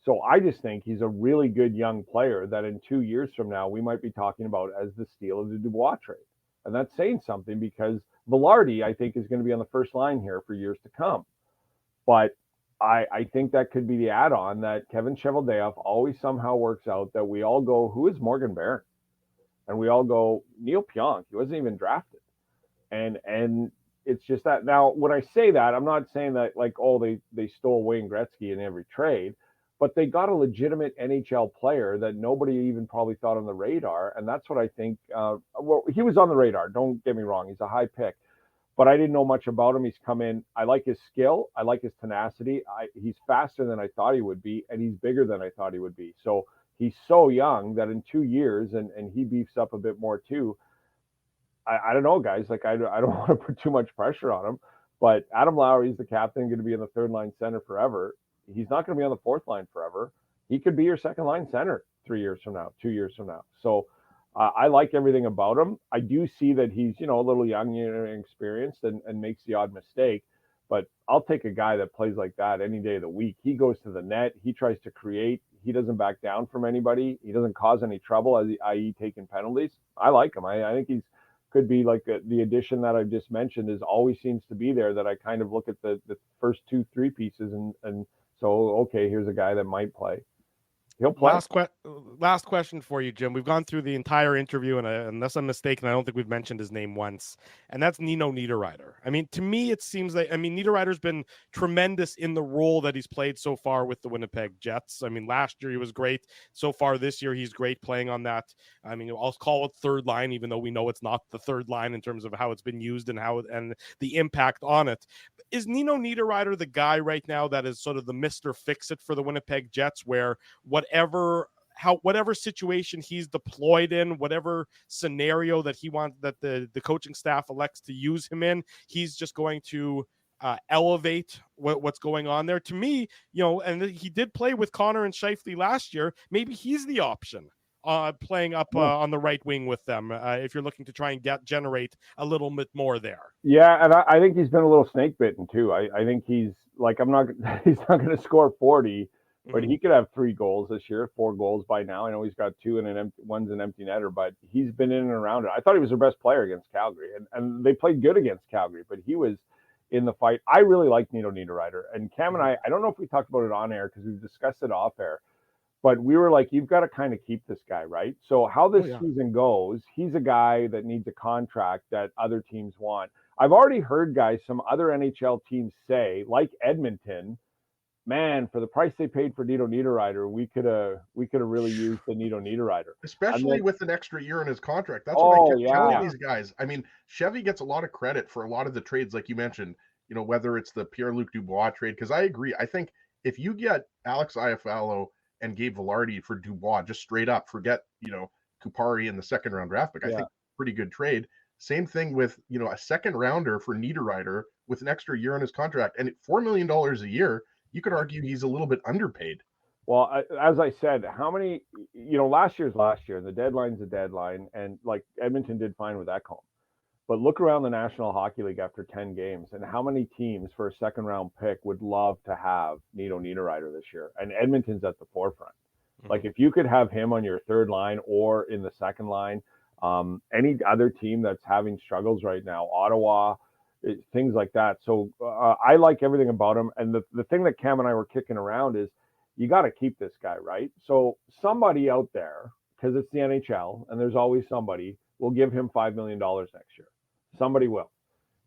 So I just think he's a really good young player that in 2 years from now, we might be talking about as the steal of the Dubois trade. And that's saying something because Velarde, I think, is going to be on the first line here for years to come. But I think that could be the add-on that Kevin Cheveldayoff always somehow works out that we all go, who is Morgan Barron? And we all go, Neil Pionk. He wasn't even drafted. And it's just that. Now, when I say that, I'm not saying that like, they stole Wayne Gretzky in every trade, but they got a legitimate NHL player that nobody even probably thought on the radar. And that's what I think. He was on the radar. Don't get me wrong. He's a high pick. But I didn't know much about him. He's come in. I like his skill. I like his tenacity. He's faster than I thought he would be, and he's bigger than I thought he would be. So he's so young that in 2 years, and he beefs up a bit more too. I don't know, guys. Like I don't want to put too much pressure on him, but Adam Lowry's the captain, going to be in the third line center forever. He's not going to be on the fourth line forever. He could be your second line center 3 years from now, 2 years from now. So I like everything about him. I do see that he's, a little young and inexperienced and makes the odd mistake, but I'll take a guy that plays like that any day of the week. He goes to the net. He tries to create. He doesn't back down from anybody. He doesn't cause any trouble, i.e. taking penalties. I like him. I think he's could be like the addition that I just mentioned is always seems to be there, that I kind of look at the first 2-3 pieces and so, okay, here's a guy that might play. He'll play. Last question for you, Jim. We've gone through the entire interview, and unless I'm mistaken, I don't think we've mentioned his name once, and that's Nino Niederreiter. I mean, to me, it seems like, Niederreiter's been tremendous in the role that he's played so far with the Winnipeg Jets. I mean, last year he was great. So far this year, he's great playing on that. I mean, I'll call it third line, even though we know it's not the third line in terms of how it's been used and the impact on it. Is Nino Niederreiter the guy right now that is sort of the Mr. Fix-It for the Winnipeg Jets, where whatever situation he's deployed in, whatever scenario that he wants, that the coaching staff elects to use him in, he's just going to elevate what's going on there. To me, and he did play with Connor and Scheifele last year. Maybe he's the option. Playing up on the right wing with them, if you're looking to try and generate a little bit more there. Yeah, and I think he's been a little snake bitten too. I think he's like he's not going to score 40, but he could have 3 goals this year, 4 goals by now. I know he's got 2 and one's an empty netter, but he's been in and around it. I thought he was their best player against Calgary, and they played good against Calgary, but he was in the fight. I really like Nino Niederreiter, and Cam and I don't know if we talked about it on air because we've discussed it off air. But we were like, you've got to kind of keep this guy, right? So how this season goes, he's a guy that needs a contract that other teams want. I've already heard guys, some other NHL teams say, like Edmonton, man, for the price they paid for Nino Niederreiter, we could have really used the Nino Niederreiter. Especially with an extra year in his contract. That's what I kept telling these guys. I mean, Chevy gets a lot of credit for a lot of the trades, like you mentioned, whether it's the Pierre-Luc Dubois trade, because I agree. I think if you get Alex Iafallo and Gabe Vilardi for Dubois, just straight up, forget, Kupari in the second round draft pick. I think pretty good trade. Same thing with, a second rounder for Niederreiter with an extra year on his contract. And at $4 million a year, you could argue he's a little bit underpaid. Well, as I said, how many, last year's last year, the deadline's a deadline. And like Edmonton did fine with Ekholm. But look around the National Hockey League after 10 games, and how many teams for a second-round pick would love to have Nino Niederreiter this year? And Edmonton's at the forefront. Like, if you could have him on your third line or in the second line, any other team that's having struggles right now, Ottawa, things like that. So I like everything about him. And the thing that Cam and I were kicking around is you got to keep this guy, right? So somebody out there, because it's the NHL, and there's always somebody, will give him $5 million next year. Somebody will.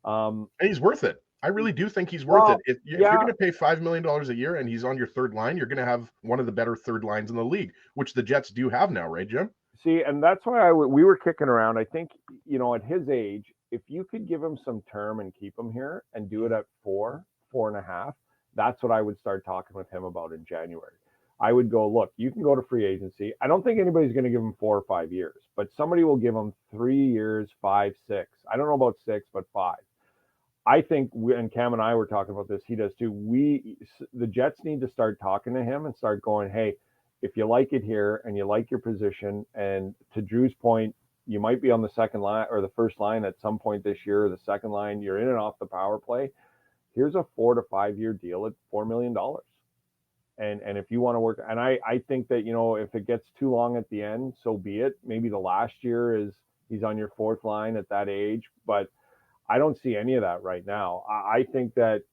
And he's worth it. I really do think he's worth it. If you're going to pay $5 million a year and he's on your third line, you're going to have one of the better third lines in the league, which the Jets do have now, right, Jim? See, and that's why we were kicking around. I think, at his age, if you could give him some term and keep him here and do it at 4.5, that's what I would start talking with him about in January. I would go, look, you can go to free agency. I don't think anybody's going to give him 4 or 5 years, but somebody will give him 3 years, 5, 6. I don't know about 6, but 5. I think, and Cam and I were talking about this, he does too. The Jets need to start talking to him and start going, hey, if you like it here and you like your position, and to Drew's point, you might be on the second line or the first line at some point this year, or the second line, you're in and off the power play. Here's a 4 to 5 year deal at $4 million. And if you want to work, and I think that, if it gets too long at the end, so be it. Maybe the last year is he's on your fourth line at that age, but I don't see any of that right now. I think that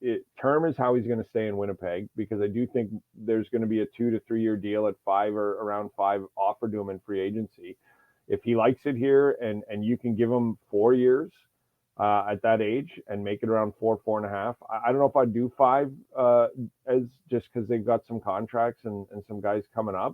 term is how he's going to stay in Winnipeg, because I do think there's going to be a 2 to 3 year deal at 5 or around 5 offered to him in free agency. If he likes it here and you can give him 4 years at that age and make it around 4.5. I don't know if I'd do 5 as just because they've got some contracts and some guys coming up.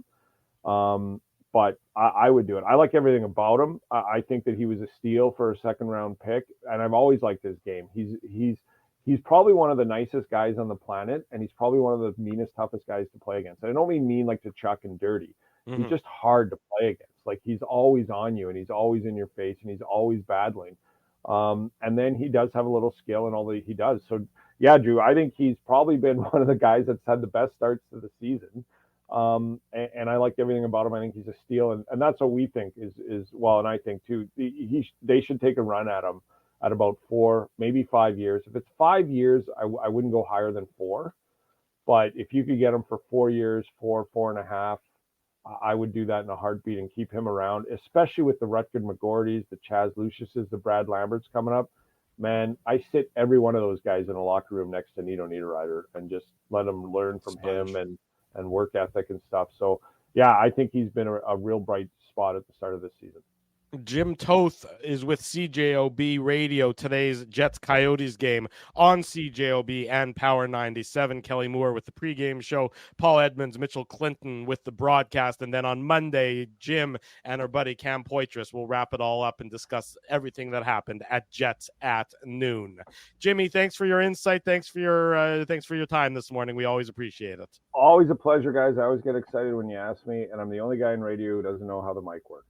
But I would do it. I like everything about him. I think that he was a steal for a second round pick, and I've always liked his game. He's probably one of the nicest guys on the planet, and he's probably one of the meanest, toughest guys to play against. And I don't mean like to chuck and dirty. He's just hard to play against. Like, he's always on you, and he's always in your face, and he's always battling. And then he does have a little skill in all that he does. So yeah, Drew, I think he's probably been one of the guys that's had the best starts to the season. And I like everything about him. I think he's a steal, and that's what we think is well, and I think too, they should take a run at him at about 4, maybe 5 years. If it's 5 years, I wouldn't go higher than 4, but if you could get him for 4 years, 4.5, I would do that in a heartbeat and keep him around, especially with the Rutger McGortys, the Chaz Luciuses, the Brad Lamberts coming up. Man, I sit every one of those guys in a locker room next to Nino Niederreiter and just let them learn from him and work ethic and stuff. So yeah, I think he's been a real bright spot at the start of this season. Jim Toth is with CJOB Radio, today's Jets Coyotes game on CJOB and Power 97. Kelly Moore with the pregame show, Paul Edmonds, Mitchell Clinton with the broadcast, and then on Monday, Jim and our buddy Cam Poitras will wrap it all up and discuss everything that happened at Jets at noon. Jimmy, thanks for your insight. Thanks for your time this morning. We always appreciate it. Always a pleasure, guys. I always get excited when you ask me, and I'm the only guy in radio who doesn't know how the mic works.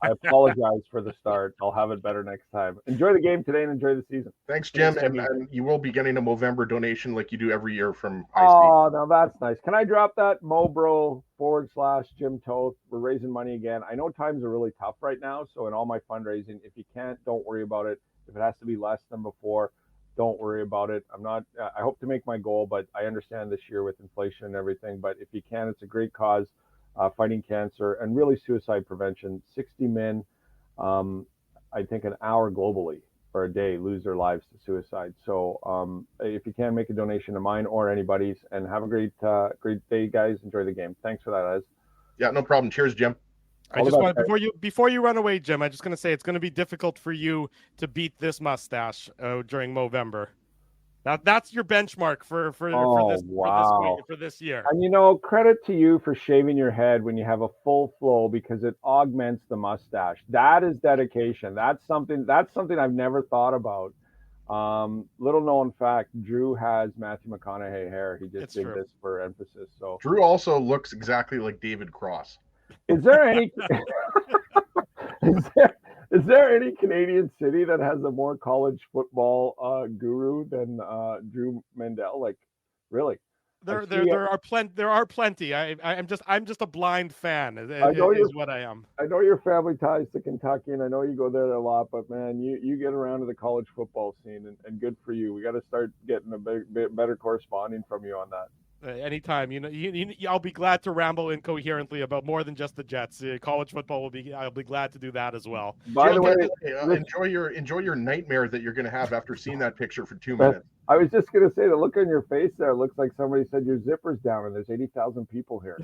I apologize for the start. I'll have it better next time. Enjoy the game today and enjoy the season. Thanks, Jim. Thanks, And you will be getting a Movember donation like you do every year from High Oh, no, that's nice. Can I drop that? Mobro/Jim Toth. We're raising money again. I know times are really tough right now. So in all my fundraising, if you can't, don't worry about it. If it has to be less than before, don't worry about it. I hope to make my goal, but I understand this year with inflation and everything. But if you can, it's a great cause, fighting cancer and really suicide prevention. 60 men, I think an hour globally or a day lose their lives to suicide. So if you can, make a donation to mine or anybody's, and have a great day, guys. Enjoy the game. Thanks for that, Ez. Yeah, no problem. Cheers, Jim. I just want before you run away, Jim. I'm just going to say it's going to be difficult for you to beat this mustache during Movember. That's your benchmark for this year. And credit to you for shaving your head when you have a full flow, because it augments the mustache. That is dedication. That's something I've never thought about. Little known fact: Drew has Matthew McConaughey hair. He just did this for emphasis. So Drew also looks exactly like David Cross. Is there any is there any Canadian city that has a more college football guru than Drew Mendel? Like, really? There are plenty. I'm just a blind fan. Is what I am. I know your family ties to Kentucky, and I know you go there a lot. But man, you get around to the college football scene, and good for you. We got to start getting a bit better corresponding from you on that. Anytime, I'll be glad to ramble incoherently about more than just the Jets. College football I'll be glad to do that as well. By the way, enjoy your nightmare that you're going to have after seeing that picture for 2 minutes. I was just going to say, the look on your face there looks like somebody said your zipper's down and there's 80,000 people here.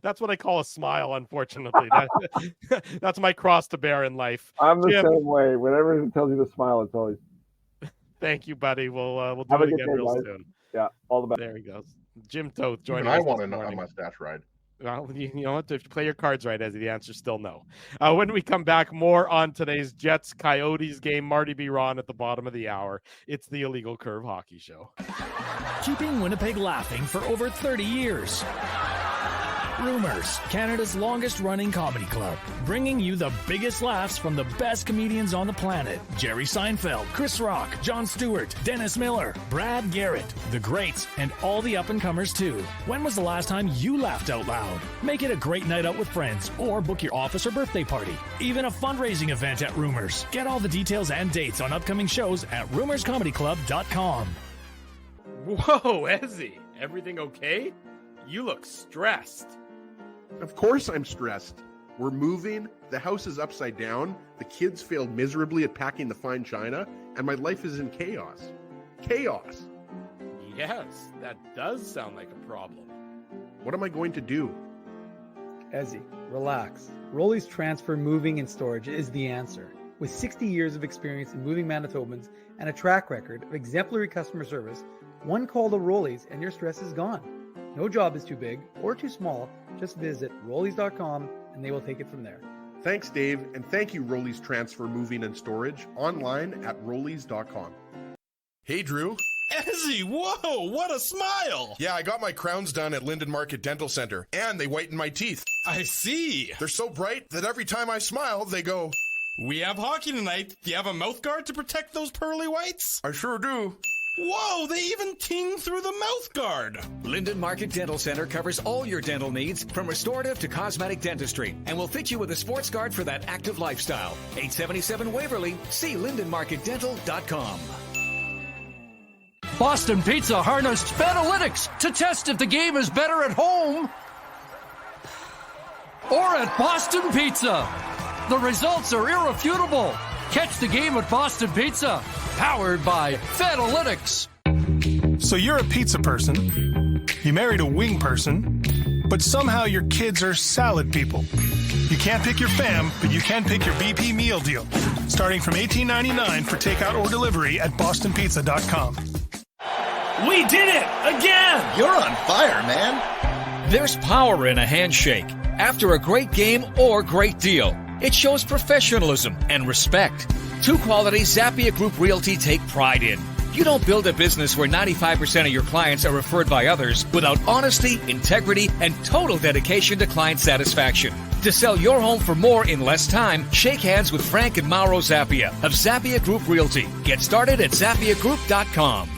That's what I call a smile, unfortunately. That's my cross to bear in life. I'm the same way. Whenever it tells you to smile, it's always. Thank you, buddy. We'll do it again real soon. Yeah, all the best. There he goes. Jim Toth joining us. I want a mustache ride. Well, you know what? If you play your cards right, Ezzy, the answer's still no. When we come back, more on today's Jets-Coyotes game. Marty B. Ron at the bottom of the hour. It's the Illegal Curve Hockey Show. Keeping Winnipeg laughing for over 30 years. Rumors, Canada's longest-running comedy club, bringing you the biggest laughs from the best comedians on the planet. Jerry Seinfeld, Chris Rock, Jon Stewart, Dennis Miller, Brad Garrett, the greats, and all the up-and-comers too. When was the last time you laughed out loud? Make it a great night out with friends, or book your office or birthday party. Even a fundraising event at Rumors. Get all the details and dates on upcoming shows at rumorscomedyclub.com. Whoa, Ezzy, everything okay? You look stressed. Of course I'm stressed. We're moving, the house is upside down, the kids failed miserably at packing the fine china, and my life is in chaos. Chaos! Yes, that does sound like a problem. What am I going to do? Ezzy, relax. Rolly's Transfer Moving and Storage is the answer. With 60 years of experience in moving Manitobans and a track record of exemplary customer service, one call to Rolly's and your stress is gone. No job is too big or too small. Just visit Rollies.com and they will take it from there. Thanks, Dave, and thank you, Rollies Transfer Moving and Storage, online at Rollies.com. Hey, Drew. Ezzy, whoa, what a smile! Yeah, I got my crowns done at Linden Market Dental Center, and they whiten my teeth. I see. They're so bright that every time I smile, they go... We have hockey tonight. Do you have a mouth guard to protect those pearly whites? I sure do. Whoa, they even ting through the mouth guard. Linden Market Dental Center covers all your dental needs, from restorative to cosmetic dentistry, and will fit you with a sports guard for that active lifestyle. 877 Waverly. See lindenmarketdental.com. Boston Pizza harnessed Fanalytics to test if the game is better at home or at Boston Pizza. The results are irrefutable. Catch the game at Boston Pizza, powered by Fanalytics. So you're a pizza person, you married a wing person, but somehow your kids are salad people. You can't pick your fam, but you can pick your BP meal deal, starting from $18.99 for takeout or delivery at bostonpizza.com. We did it again! You're on fire, man. There's power in a handshake after a great game or great deal. It shows professionalism and respect. Two qualities Zappia Group Realty take pride in. You don't build a business where 95% of your clients are referred by others without honesty, integrity, and total dedication to client satisfaction. To sell your home for more in less time, shake hands with Frank and Mauro Zappia of Zappia Group Realty. Get started at ZappiaGroup.com.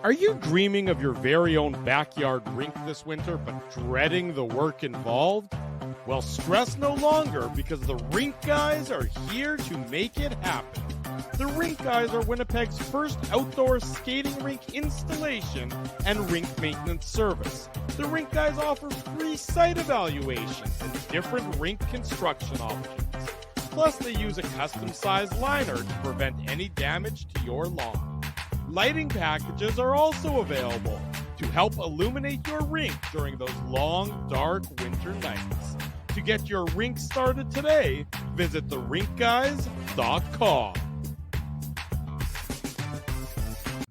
Are you dreaming of your very own backyard rink this winter, but dreading the work involved? Well, stress no longer, because the Rink Guys are here to make it happen. The Rink Guys are Winnipeg's first outdoor skating rink installation and rink maintenance service. The Rink Guys offer free site evaluations and different rink construction options. Plus, they use a custom-sized liner to prevent any damage to your lawn. Lighting packages are also available to help illuminate your rink during those long, dark winter nights. To get your rink started today, visit therinkguys.com.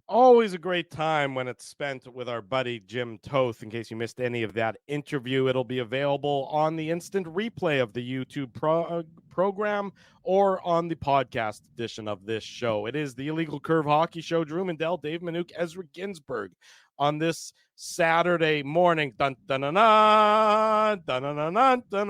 Always a great time when it's spent with our buddy Jim Toth. In case you missed any of that interview, it'll be available on the instant replay of the YouTube program or on the podcast edition of this show. It is the Illegal Curve Hockey Show. Drew Mandel, Dave Minuk, Ezra Ginsburg on this Saturday morning. Dun dun dun dun dun dun dun dun dun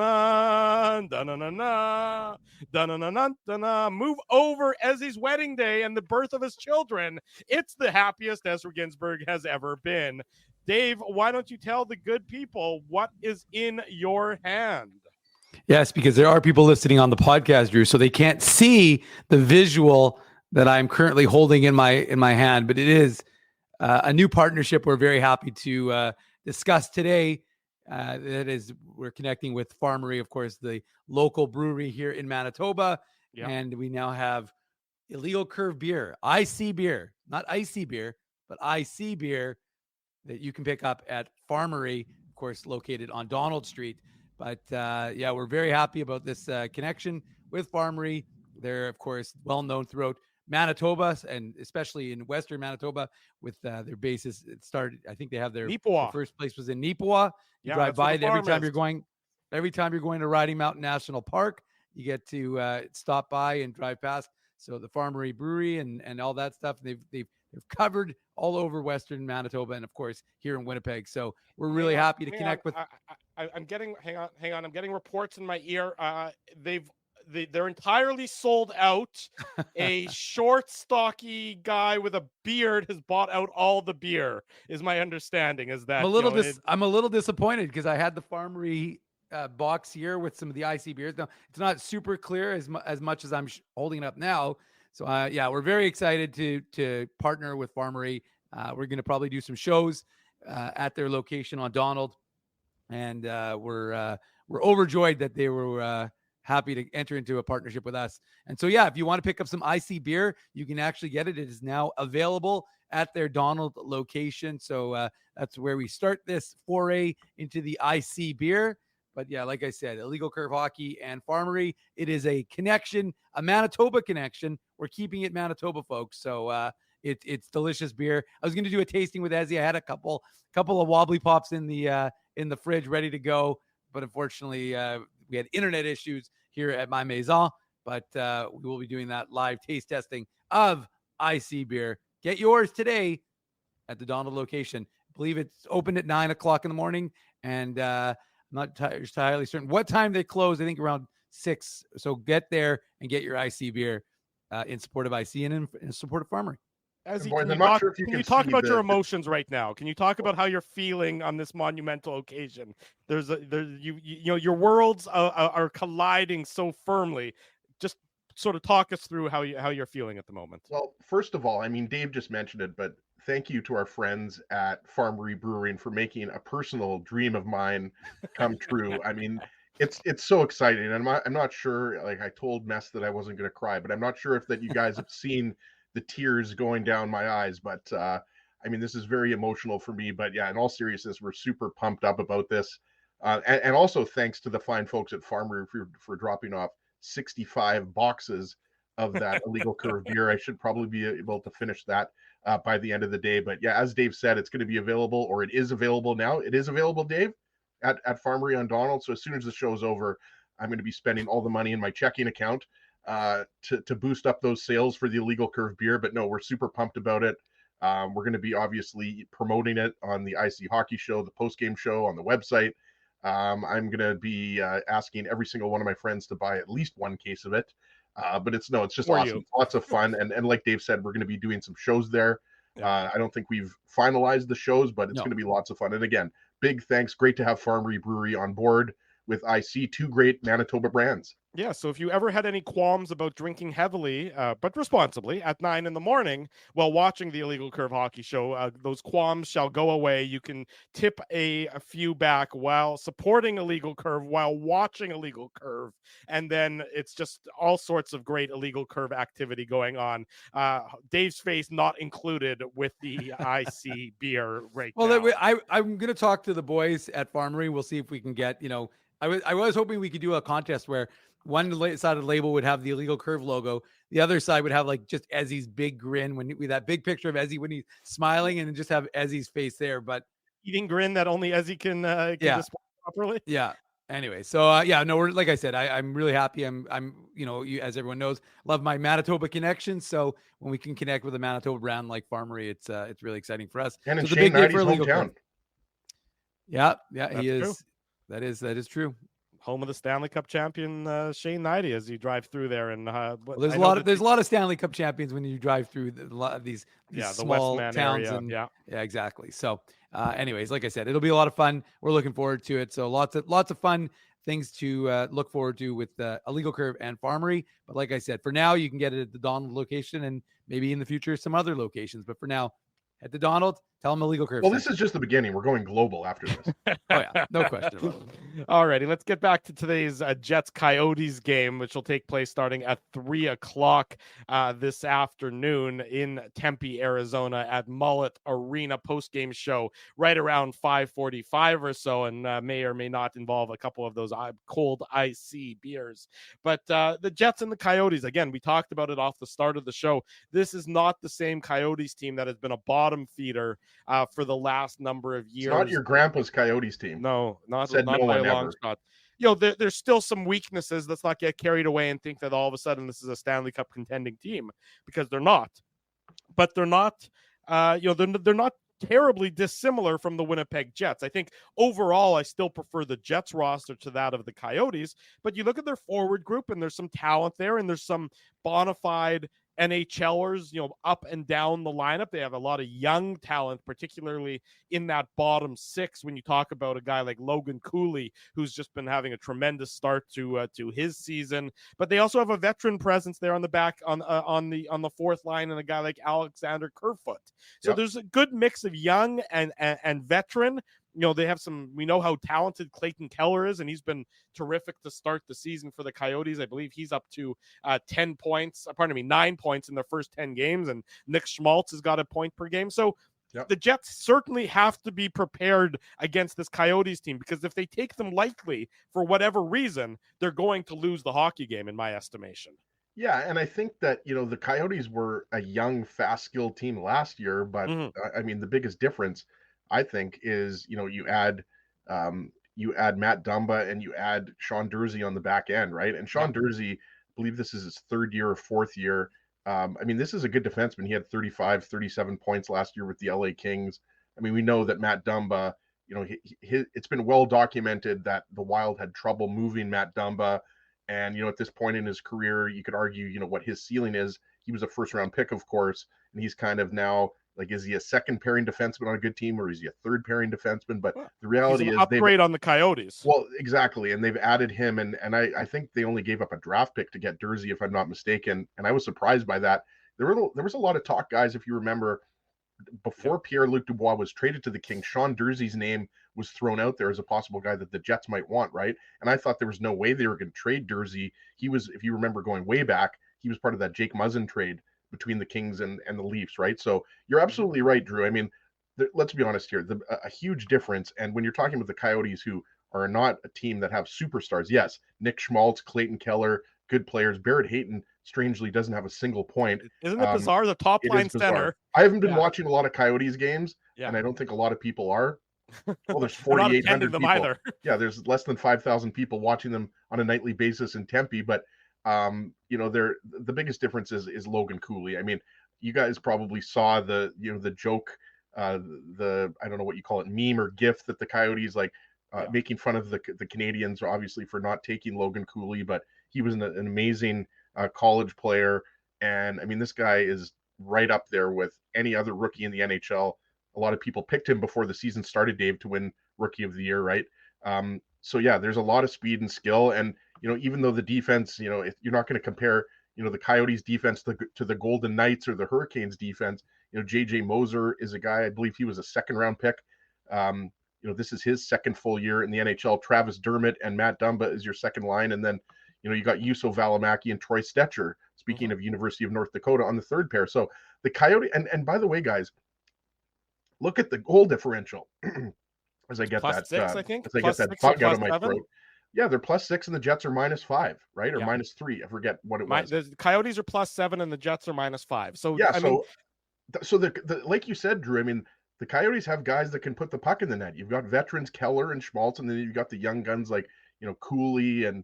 dun dun dun. Move over Ezzy's wedding day and the birth of his children. It's the happiest Ezra Ginsburg has ever been. Dave, why don't you tell the good people what is in your hand? Yes, because there are people listening on the podcast, Drew, so they can't see the visual that I'm currently holding in my hand, but it is a new partnership we're very happy to discuss today. That is, we're connecting with Farmery, of course, the local brewery here in Manitoba. Yep. And we now have Illegal Curve beer, IC beer, not icy beer, but IC beer that you can pick up at Farmery, of course, located on Donald Street. But yeah, we're very happy about this connection with Farmery. They're, of course, well known throughout Manitoba, and especially in Western Manitoba with their bases. It started, I think they have their first place was in Neepawa. You drive by it every time you're going to Riding Mountain National Park, you get to stop by and drive past. So the Farmery Brewery and all that stuff, they've covered all over Western Manitoba and of course here in Winnipeg. So we're really happy to connect with. I'm getting hang on. I'm getting reports in my ear. They're entirely sold out. A short, stocky guy with a beard has bought out all the beer, is my understanding. Is that I'm a little disappointed because I had the Farmery box here with some of the IC beers. Now it's not super clear as much as I'm holding it up now. So yeah, we're very excited to partner with Farmery. We're going to probably do some shows at their location on Donald, and we're overjoyed that they were happy to enter into a partnership with us. And so, yeah, if you want to pick up some IC beer, you can actually get it. It is now available at their Donald location. So that's where we start this foray into the IC beer. But yeah, like I said, Illegal Curve Hockey and Farmery, it is a connection, a Manitoba connection. We're keeping it Manitoba, folks. So it's delicious beer. I was going to do a tasting with Ezzy. I had a couple of wobbly pops in the fridge ready to go, but unfortunately we had internet issues here at my maison. But we will be doing that live taste testing of IC beer. Get yours today at the Donald location. I believe it's open at 9:00 in the morning, and I'm not entirely certain what time they close. I think around 6. So get there and get your IC beer in support of IC and in support of Farmery. Can you talk about your emotions right now? Can you talk about how you're feeling on this monumental occasion? Your worlds are colliding so firmly. Just sort of talk us through how you're feeling at the moment. Well, first of all, I mean, Dave just mentioned it, but thank you to our friends at Farmery Brewing for making a personal dream of mine come true. I mean, it's so exciting. And I'm not sure, like I told Mess that I wasn't going to cry, but I'm not sure if that you guys have seen the tears going down my eyes. But I mean, this is very emotional for me. But yeah, in all seriousness, we're super pumped up about this. And also thanks to the fine folks at Farmery for dropping off 65 boxes of that Illegal Curve beer. I should probably be able to finish that by the end of the day. But yeah, as Dave said, it's going to be available, or it is available now. It is available, Dave, at Farmery on Donald. So as soon as the show's over, I'm going to be spending all the money in my checking account to boost up those sales for the Illegal Curve beer. But no, we're super pumped about it. We're going to be obviously promoting it on the IC Hockey Show, the post-game show on the website. I'm going to be asking every single one of my friends to buy at least one case of it. But it's just For awesome. you. Lots of fun. And like Dave said, we're going to be doing some shows there. I don't think we've finalized the shows, but it's going to be lots of fun. And again, big thanks. Great to have Farmery Brewery on board with IC, 2 great Manitoba brands. Yeah, so if you ever had any qualms about drinking heavily, but responsibly, at 9 a.m. while watching the Illegal Curve Hockey Show, those qualms shall go away. You can tip a few back while supporting Illegal Curve, while watching Illegal Curve, and then it's just all sorts of great Illegal Curve activity going on. Dave's face not included with the IC beer right now. Well, I'm going to talk to the boys at Farmery. We'll see if we can get, I was hoping we could do a contest where one side of the label would have the Illegal Curve logo. The other side would have like just Ezzy's big grin with that big picture of Ezzy when he's smiling, and just have Ezzy's face there. But eating grin that only Ezzy can display properly. Yeah. Anyway, so we're, like I said, I'm really happy. I'm as everyone knows, love my Manitoba connection. So when we can connect with a Manitoba brand like Farmery, it's really exciting for us. And in so Shane Knighty's hometown. Curve. Yeah, That's he is. true. That is true. Home of the Stanley Cup champion Shane Knighty as you drive through there, and there's a lot of Stanley Cup champions when you drive through these small Westman towns area. and yeah, exactly. So, anyways, like I said, it'll be a lot of fun. We're looking forward to it. So lots of fun things to look forward to with Illegal Curve and Farmery. But like I said, for now you can get it at the Donald location, and maybe in the future some other locations. But for now, head to Donald. Tell them Illegal Curve. Well, this is just the beginning. We're going global after this. Oh yeah, no question about it. All righty, let's get back to today's Jets Coyotes game, which will take place starting at 3:00 this afternoon in Tempe, Arizona, at Mullet Arena. Post-game show right around 5:45 or so, and may or may not involve a couple of those cold IC beers. But the Jets and the Coyotes, again, we talked about it off the start of the show. This is not the same Coyotes team that has been a bottom feeder for the last number of years. It's not your grandpa's Coyotes team. No, not Said not no by a one long ever. shot. There's still some weaknesses. Let's not get carried away and think that all of a sudden this is a Stanley Cup contending team, because they're not. But they're not. They're not terribly dissimilar from the Winnipeg Jets. I think overall, I still prefer the Jets roster to that of the Coyotes. But you look at their forward group, and there's some talent there, and there's some bona fide NHLers, up and down the lineup. They have a lot of young talent, particularly in that bottom six. When you talk about a guy like Logan Cooley, who's just been having a tremendous start to his season, but they also have a veteran presence there on the back on the fourth line, and a guy like Alexander Kerfoot. So there's a good mix of young and veteran. They have we know how talented Clayton Keller is, and he's been terrific to start the season for the Coyotes. I believe he's up to 9 points in their first 10 games, and Nick Schmaltz has got a point per game. So the Jets certainly have to be prepared against this Coyotes team, because if they take them lightly for whatever reason, they're going to lose the hockey game, in my estimation. Yeah, and I think that, the Coyotes were a young, fast-skilled team last year, but I mean, the biggest difference, I think, is you add Matt Dumba and you add Sean Dursey on the back end, right? And Sean Dursey, I believe this is his third year or fourth year. I mean, this is a good defenseman. He had 35, 37 points last year with the LA Kings. I mean, we know that Matt Dumba, it's been well documented that the Wild had trouble moving Matt Dumba. And, at this point in his career, you could argue, what his ceiling is. He was a first-round pick, of course, and he's kind of now, like, is he a second pairing defenseman on a good team, or is he a third pairing defenseman? But the reality is upgrade on the Coyotes. Well, exactly. And they've added him. And I think they only gave up a draft pick to get Dursey, if I'm not mistaken. And I was surprised by that. There was a lot of talk, guys, if you remember, before Pierre-Luc Dubois was traded to the Kings, Sean Dursey's name was thrown out there as a possible guy that the Jets might want, right? And I thought there was no way they were going to trade Dursey. He was, if you remember going way back, he was part of that Jake Muzzin trade between the Kings and the Leafs, right? So you're absolutely right, Drew. I mean, let's be honest here, a huge difference. And when you're talking about the Coyotes, who are not a team that have superstars, yes, Nick Schmaltz, Clayton Keller, good players. Barrett Hayton, strangely, doesn't have a single point. Isn't it bizarre? The top line center. I haven't been watching a lot of Coyotes games, and I don't think a lot a lot are. Well, there's 4,800 people. Either. Yeah, there's less than 5,000 people watching them on a nightly basis in Tempe. But the biggest difference is Logan Cooley. I mean, you guys probably saw the joke, I don't know what you call it, meme or GIF that the Coyotes, like, making fun of the Canadians, obviously, for not taking Logan Cooley, but he was an amazing college player. And I mean, this guy is right up there with any other rookie in the NHL. A lot of people picked him before the season started, Dave, to win Rookie of the Year, right? So yeah, there's a lot of speed and skill. And, even though the defense, if you're not going to compare, the Coyotes defense to the Golden Knights or the Hurricanes defense, JJ Moser is a guy, I believe he was a second round pick. This is his second full year in the NHL. Travis Dermott and Matt Dumba is your second line. And then, you got Juuso Valimaki and Troy Stetcher, speaking of University of North Dakota, on the third pair. So the Coyote, and by the way, guys, look at the goal differential. As I get +6, I think. As I get that bug out of my throat. Yeah, they're +6 and the Jets are -5, right? Or -3. I forget what it was. The Coyotes are +7 and the Jets are -5. So yeah, so the like you said, Drew, I mean, the Coyotes have guys that can put the puck in the net. You've got veterans Keller and Schmaltz, and then you've got the young guns like Cooley and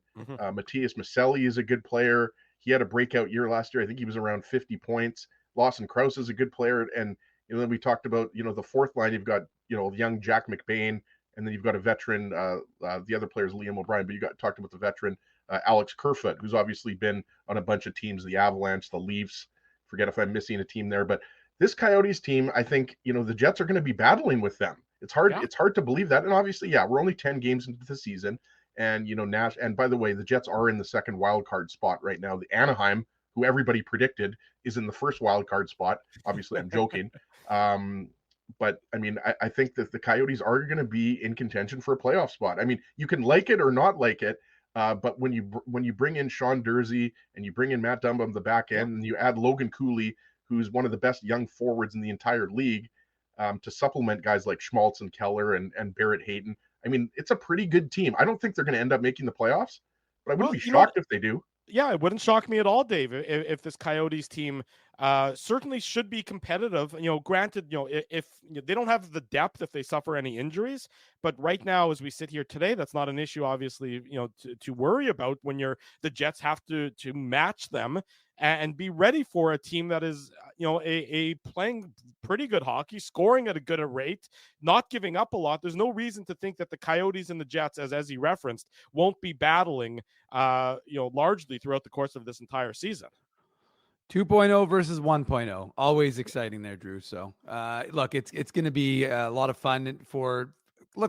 Matthias Maselli is a good player. He had a breakout year last year. I think he was around 50 points. Lawson Krause is a good player, and then we talked about the fourth line. You've got young Jack McBain, and then you've got a veteran. The other player is Liam O'Brien, but you talked about the veteran Alex Kerfoot, who's obviously been on a bunch of teams: the Avalanche, the Leafs. Forget if I'm missing a team there, but this Coyotes team, I think the Jets are going to be battling with them. It's hard. Yeah. It's hard to believe that, and obviously, we're only 10 games into the season, and Nash. And by the way, the Jets are in the second wild card spot right now. The Anaheim, who everybody predicted, is in the first wild card spot. Obviously, I'm joking. But I mean, I think that the Coyotes are going to be in contention for a playoff spot. I mean, you can like it or not like it, but when you bring in Sean Durzi and you bring in Matt Dumba on the back end, and you add Logan Cooley, who's one of the best young forwards in the entire league, to supplement guys like Schmaltz and Keller and Barrett Hayton. I mean, it's a pretty good team. I don't think they're going to end up making the playoffs, but I wouldn't be shocked if they do. Yeah, it wouldn't shock me at all, Dave, if this Coyotes team certainly should be competitive. Granted, if they don't have the depth, if they suffer any injuries, but right now, as we sit here today, that's not an issue, obviously, to worry about when the Jets have to match them and be ready for a team that is, a playing pretty good hockey, scoring at a good rate, not giving up a lot. There's no reason to think that the Coyotes and the Jets, as he referenced, won't be battling, largely throughout the course of this entire season. 2.0 versus 1.0, always exciting there, Drew. So, look, it's going to be a lot of fun for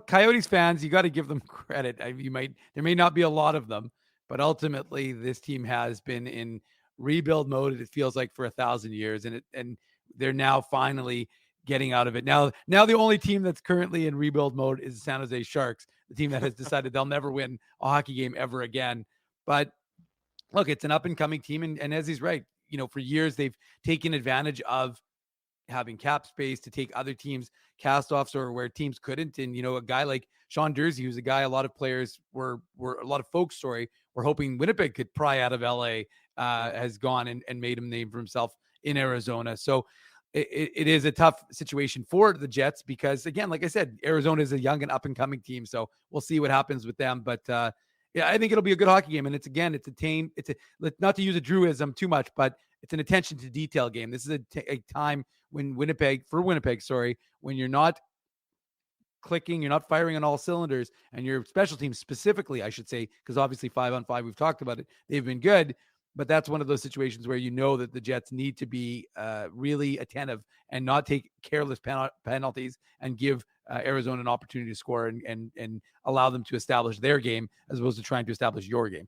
Coyotes fans. You got to give them credit. There may not be a lot of them, but ultimately, this team has been in rebuild mode. It feels like for 1,000 years, and they're now finally getting out of it. Now the only team that's currently in rebuild mode is the San Jose Sharks, the team that has decided they'll never win a hockey game ever again. But look, it's an up and coming team, and as he's right, for years they've taken advantage of having cap space to take other teams cast-offs or where teams couldn't. And a guy like Sean Durzi, who's a guy a lot of players were a lot of folks were hoping Winnipeg could pry out of LA, has gone and made him name for himself in Arizona. So it is a tough situation for the Jets because, again, like I said, Arizona is a young and up and coming team. So we'll see what happens with them. But yeah, I think it'll be a good hockey game. And it's not to use a Drewism too much, but it's an attention to detail game. This is a time when Winnipeg, when you're not clicking, you're not firing on all cylinders, and your special teams specifically, I should say, because obviously 5-on-5, we've talked about it, they've been good. But that's one of those situations where that the Jets need to be really attentive and not take careless penalties and give Arizona an opportunity to score and allow them to establish their game as opposed to trying to establish your game.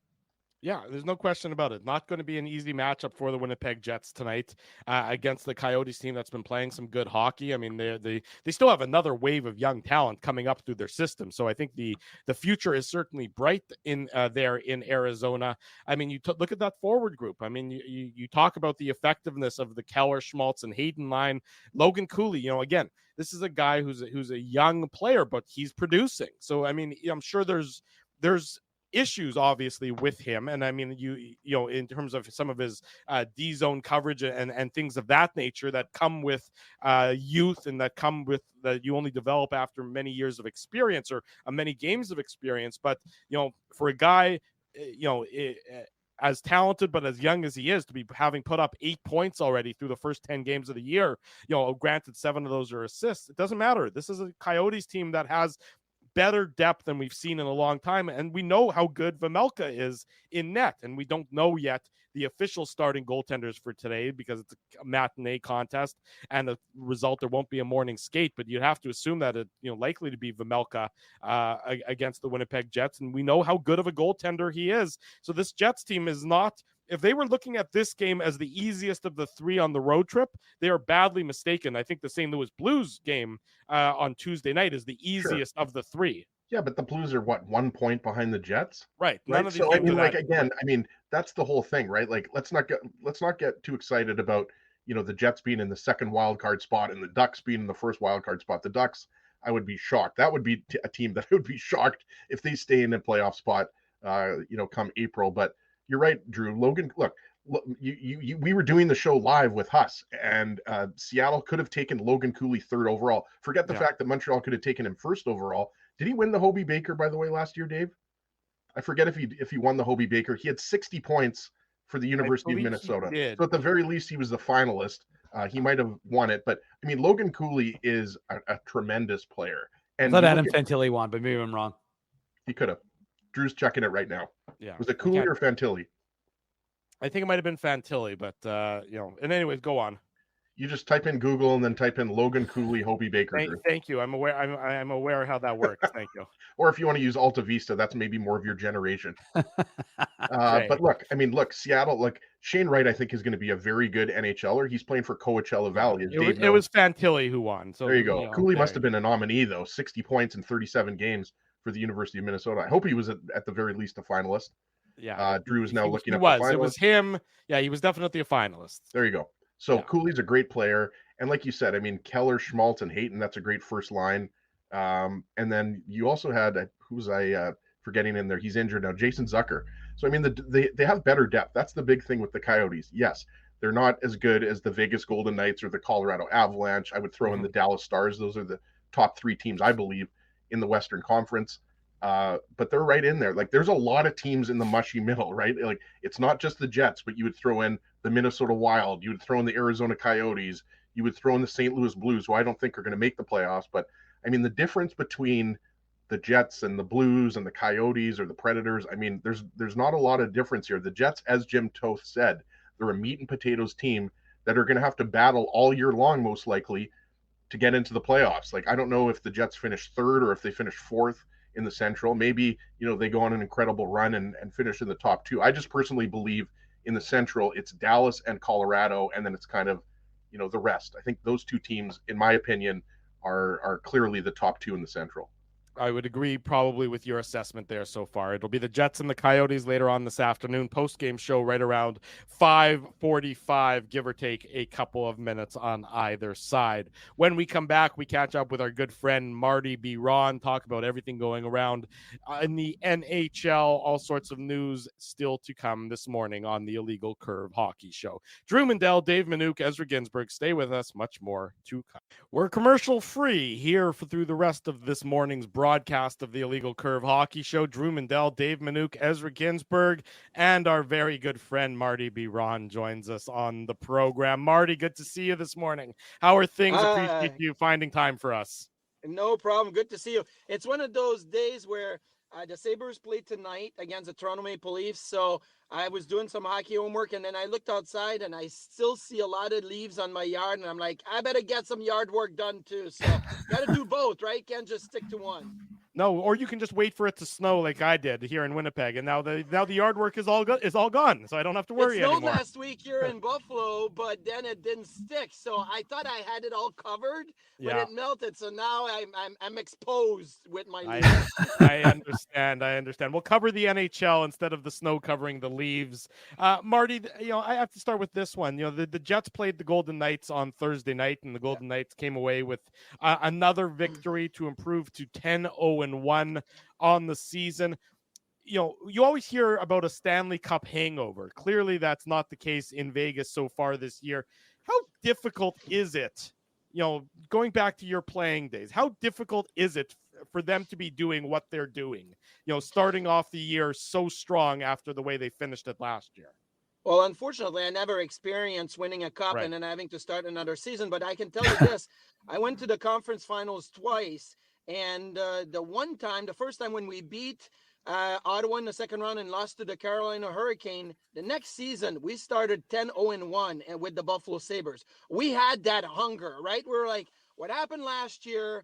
Yeah, there's no question about it. Not going to be an easy matchup for the Winnipeg Jets tonight against the Coyotes team that's been playing some good hockey. I mean, they still have another wave of young talent coming up through their system. So I think the future is certainly bright in there in Arizona. I mean, you look at that forward group. I mean, you talk about the effectiveness of the Keller, Schmaltz, and Hayden line. Logan Cooley, again, this is a guy who's a young player, but he's producing. So I mean, I'm sure there's issues obviously with him, and I mean you in terms of some of his D zone coverage and things of that nature that come with youth and that come with that you only develop after many years of experience or many games of experience. But for a guy as talented but as young as he is, to be having put up 8 points already through the first 10 games of the year, granted 7 of those are assists, it doesn't matter. This is a Coyotes team that has better depth than we've seen in a long time. And we know how good Vejmelka is in net. And we don't know yet the official starting goaltenders for today because it's a matinee contest and the result, there won't be a morning skate, but you'd have to assume that it, likely to be Vejmelka against the Winnipeg Jets. And we know how good of a goaltender he is. So this Jets team is not, if they were looking at this game as the easiest of the three on the road trip, they are badly mistaken. I think the St. Louis Blues game on Tuesday night is the easiest of the three. Yeah, but the Blues are 1 point behind the Jets, right? None of these. So I mean, again, that's the whole thing, right? Like, let's not get too excited about the Jets being in the second wild card spot and the Ducks being in the first wild card spot. The Ducks, I would be shocked. That would be a team that I would be shocked if they stay in a playoff spot, come April. But you're right, Drew. Logan, look, we were doing the show live with Huss, and Seattle could have taken Logan Cooley 3rd overall. Forget the fact that Montreal could have taken him 1st overall. Did he win the Hobey Baker, by the way, last year, Dave? I forget if he won the Hobey Baker. He had 60 points for the University of Minnesota. So at the very least, he was the finalist. He might have won it, but I mean, Logan Cooley is a tremendous player. And I thought Adam Fantilli won, but maybe I'm wrong. He could have. Drew's checking it right now. Yeah. Was it Cooley or Fantilli? I think it might have been Fantilli, but and anyways, go on. You just type in Google and then type in Logan Cooley, Hobey Baker. Thank you. I'm aware. I'm aware how that works. Thank you. Or if you want to use Alta Vista, that's maybe more of your generation. But look, Seattle. Look, Shane Wright, I think, is going to be a very good NHLer. He's playing for Coachella Valley. It was Fantilli who won. So there you go. Cooley must have been a nominee though. 60 points in 37 games for the University of Minnesota. I hope he was at the very least a finalist. Yeah. Drew is now looking up. It was him. Yeah, he was definitely a finalist. There you go. So Cooley's a great player. And like you said, I mean, Keller, Schmaltz, and Hayton, that's a great first line. And then you also had, who's forgetting in there? He's injured now, Jason Zucker. So, I mean, they have better depth. That's the big thing with the Coyotes. Yes, they're not as good as the Vegas Golden Knights or the Colorado Avalanche. I would throw in the Dallas Stars. Those are the top 3 teams, I believe, in the Western Conference. But they're right in there. Like, there's a lot of teams in the mushy middle, right? Like, it's not just the Jets, but you would throw in the Minnesota Wild, you would throw in the Arizona Coyotes, you would throw in the St. Louis Blues, who I don't think are going to make the playoffs. But I mean, the difference between the Jets and the Blues and the Coyotes or the Predators, I mean, there's not a lot of difference here. The Jets, as Jim Toth said, they're a meat and potatoes team that are going to have to battle all year long, most likely, to get into the playoffs. Like, I don't know if the Jets finish 3rd or if they finish 4th in the Central. Maybe, they go on an incredible run and finish in the top 2. I just personally believe in the Central, it's Dallas and Colorado, and then it's kind of, the rest. I think those 2 teams, in my opinion, are clearly the top 2 in the Central. I would agree probably with your assessment there so far. It'll be the Jets and the Coyotes later on this afternoon. Post-game show right around 5:45, give or take a couple of minutes on either side. When we come back, we catch up with our good friend Marty B. Ron, talk about everything going around in the NHL, all sorts of news still to come this morning on the Illegal Curve Hockey Show. Drew Mandel, Dave Minuk, Ezra Ginsburg, stay with us. Much more to come. We're commercial free here through the rest of this morning's broadcast of the Illegal Curve Hockey Show. Drew Mandel, Dave Minuk, Ezra Ginsburg, and our very good friend Marty B. Ron joins us on the program. Marty, good to see you this morning. How are things? Appreciate you finding time for us. No problem. Good to see you. It's one of those days where the Sabres play tonight against the Toronto Maple Leafs. So I was doing some hockey homework, and then I looked outside, and I still see a lot of leaves on my yard. And I'm like, I better get some yard work done too. So got to do both, right? Can't just stick to one. No, or you can just wait for it to snow like I did here in Winnipeg, and now the yard work is all gone, so I don't have to worry anymore. It snowed last week here in Buffalo, but then it didn't stick. So I thought I had it all covered, but it melted. So now I'm exposed with my leaves. I understand. We'll cover the NHL instead of the snow covering the leaves. Marty, I have to start with this one. The Jets played the Golden Knights on Thursday night, and the Golden Knights came away with another victory to improve to 10-0-1 on the season. You always hear about a Stanley Cup hangover. Clearly, that's not the case in Vegas so far this year. How difficult is it, going back to your playing days, how difficult is it for them to be doing what they're doing, starting off the year so strong after the way they finished it last year? Well, unfortunately, I never experienced winning a cup and then having to start another season. But I can tell you this, I went to the conference finals twice. And the first time when we beat Ottawa in the second round and lost to the Carolina Hurricane, the next season we started 10-0-1 with the Buffalo Sabres. We had that hunger, right? We were like, what happened last year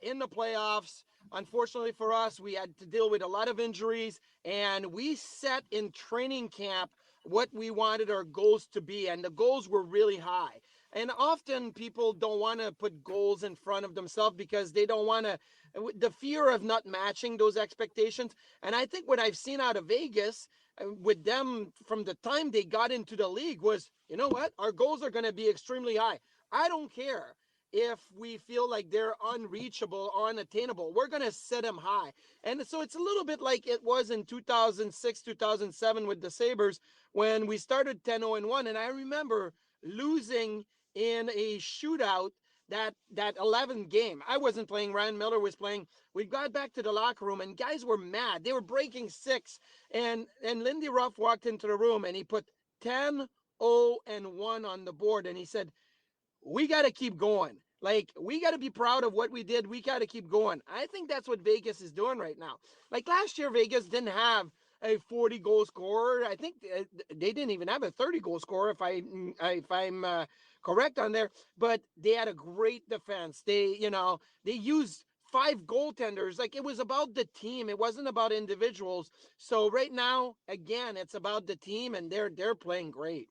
in the playoffs? Unfortunately for us, we had to deal with a lot of injuries, and we set in training camp what we wanted our goals to be, and the goals were really high. And often people don't want to put goals in front of themselves because they don't want to, the fear of not matching those expectations. And I think what I've seen out of Vegas with them from the time they got into the league was, you know what, our goals are going to be extremely high. I don't care if we feel like they're unreachable or unattainable. We're going to set them high. And so it's a little bit like it was in 2006, 2007 with the Sabres when we started 10-0-1. And I remember losing in a shootout that 11th game. I wasn't playing. Ryan Miller was playing. We got back to the locker room and guys were mad. They were breaking six. And Lindy Ruff walked into the room and he put 10-0-1 on the board. And he said, we got to keep going. Like, we got to be proud of what we did. We got to keep going. I think that's what Vegas is doing right now. Like last year, Vegas didn't have a 40-goal scorer. I think they didn't even have a 30-goal scorer, if I'm correct on there. But they had a great defense. They used 5 goaltenders. Like, it was about the team. It wasn't about individuals. So right now, again, it's about the team, and they're playing great.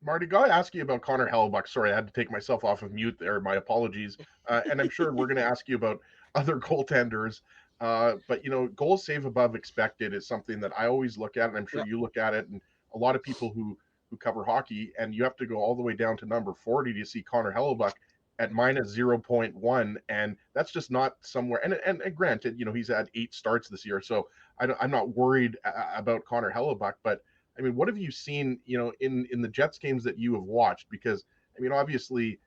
Marty, got to ask you about Connor Hellebuyck. Sorry, I had to take myself off of mute there. My apologies. And I'm sure we're going to ask you about other goaltenders. But, goals save above expected is something that I always look at, and I'm sure you look at it, and a lot of people who cover hockey, and you have to go all the way down to number 40 to see Connor Hellebuyck at minus 0.1, and that's just not somewhere. And granted, he's had 8 starts this year, so I'm not worried about Connor Hellebuyck, but I mean, what have you seen, in the Jets games that you have watched? Because, I mean, obviously,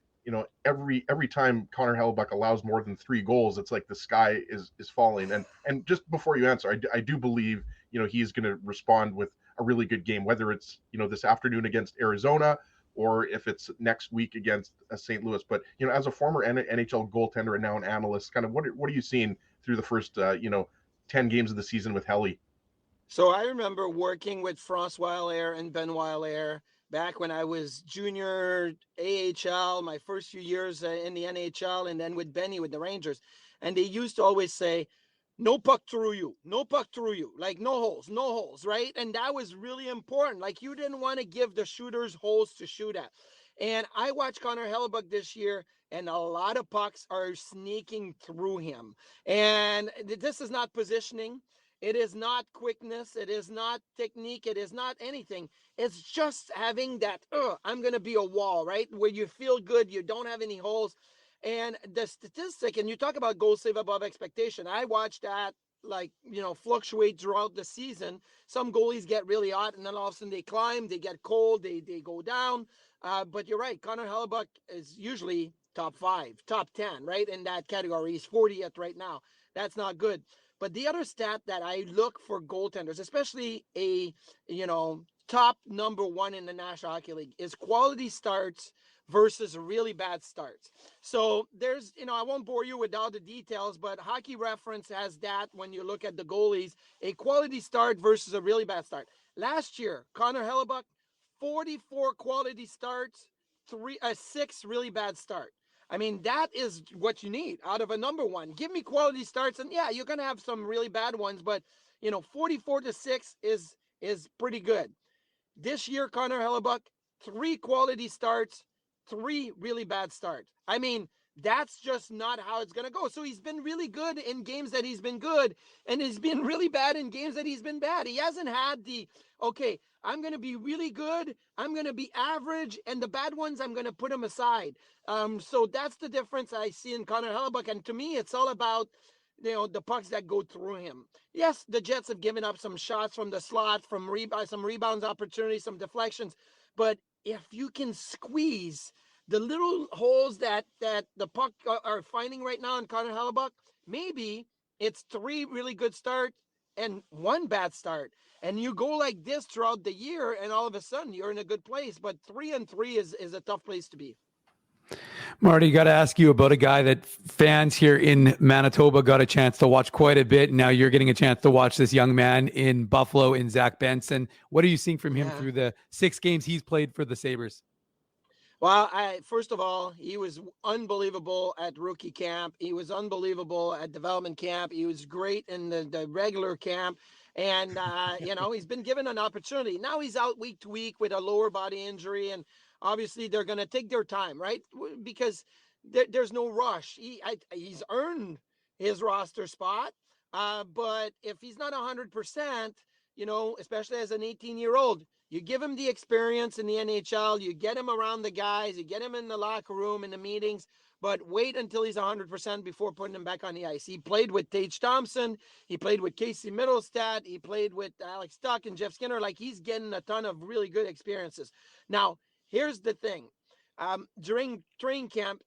every time Connor Hellebuyck allows more than 3 goals, it's like the sky is falling. And just before you answer, I do believe, he's going to respond with a really good game, whether it's, this afternoon against Arizona or if it's next week against St. Louis. But, as a former NHL goaltender and now an analyst, kind of what are you seeing through the first, 10 games of the season with Helly? So I remember working with François Allaire and Benoit Allaire back when I was junior AHL, my first few years in the NHL, and then with Benny with the Rangers. And they used to always say, no puck through you, like no holes, right? And that was really important. Like, you didn't want to give the shooters holes to shoot at. And I watched Connor Hellebuyck this year, and a lot of pucks are sneaking through him. And this is not positioning. It is not quickness. It is not technique. It is not anything. It's just having that, I'm going to be a wall, right? Where you feel good. You don't have any holes. And the statistic, and you talk about goal save above expectation. I watched that, fluctuate throughout the season. Some goalies get really hot, and then all of a sudden they climb, they get cold, they go down. But you're right. Connor Hellebuyck is usually top 5, top 10, right? In that category. He's 40th right now. That's not good. But the other stat that I look for goaltenders, especially a, top number 1 in the National Hockey League, is quality starts versus really bad starts. So there's, I won't bore you with all the details, but Hockey Reference has that when you look at the goalies, a quality start versus a really bad start. Last year, Connor Hellebuyck, 44 quality starts, 6 really bad starts. I mean, that is what you need out of a number 1. Give me quality starts, and yeah, you're going to have some really bad ones, but 44-6 is pretty good. This year, Connor Hellebuyck, 3 quality starts, 3 really bad starts. I mean, that's just not how it's going to go. So he's been really good in games that he's been good, and he's been really bad in games that he's been bad. He hasn't had the, okay, I'm going to be really good, I'm going to be average, and the bad ones, I'm going to put them aside. So that's the difference I see in Connor Hellebuyck. And to me, it's all about, the pucks that go through him. Yes, the Jets have given up some shots from the slot, from some rebounds opportunities, some deflections. But if you can squeeze the little holes that the puck are finding right now in Connor Hellebuyck, maybe it's 3 really good starts and 1 bad start. And you go like this throughout the year, and all of a sudden you're in a good place. But 3-3 is a tough place to be. Marty, got to ask you about a guy that fans here in Manitoba got a chance to watch quite a bit. Now you're getting a chance to watch this young man in Buffalo, in Zach Benson. What are you seeing from him through the 6 games he's played for the Sabres? Well, first of all, he was unbelievable at rookie camp. He was unbelievable at development camp. He was great in the regular camp. And, he's been given an opportunity. Now he's out week to week with a lower body injury. And obviously they're going to take their time, right? Because there's no rush. He's earned his roster spot. But if he's not 100%, especially as an 18-year-old, you give him the experience in the NHL, you get him around the guys, you get him in the locker room, in the meetings, but wait until he's 100% before putting him back on the ice. He played with Tage Thompson. He played with Casey Middlestat. He played with Alex Tuck and Jeff Skinner. Like, he's getting a ton of really good experiences. Now, here's the thing. During training camp,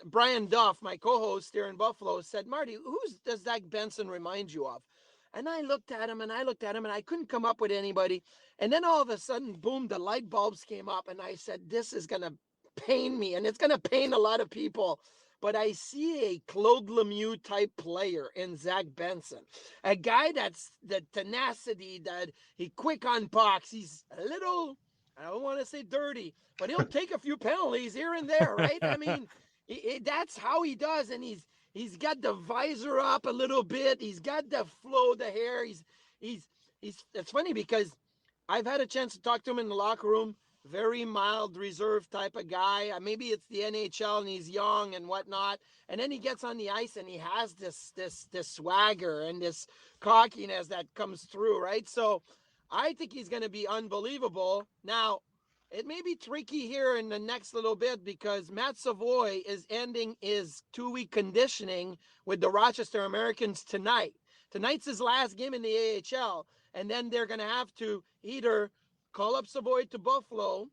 Brian Duff, my co-host here in Buffalo, said, Marty, does Zach Benson remind you of? And I looked at him and I couldn't come up with anybody. And then all of a sudden, boom, the light bulbs came up and I said, this is going to pain me and it's going to pain a lot of people. But I see a Claude Lemieux type player in Zach Benson, a guy that's the tenacity, that he quick on pucks. He's a little, I don't want to say dirty, but he'll take a few penalties here and there, right? I mean, that's how he does. And he's got the visor up a little bit. He's got the flow, the hair. He's it's funny because I've had a chance to talk to him in the locker room. Very mild, reserved type of guy. Maybe it's the NHL and he's young and whatnot. And then he gets on the ice and he has this swagger and this cockiness that comes through, right? So I think he's going to be unbelievable. Now, it may be tricky here in the next little bit because Matt Savoy is ending his 2-week conditioning with the Rochester Americans tonight. Tonight's his last game in the AHL, and then they're going to have to either call up Savoy to Buffalo,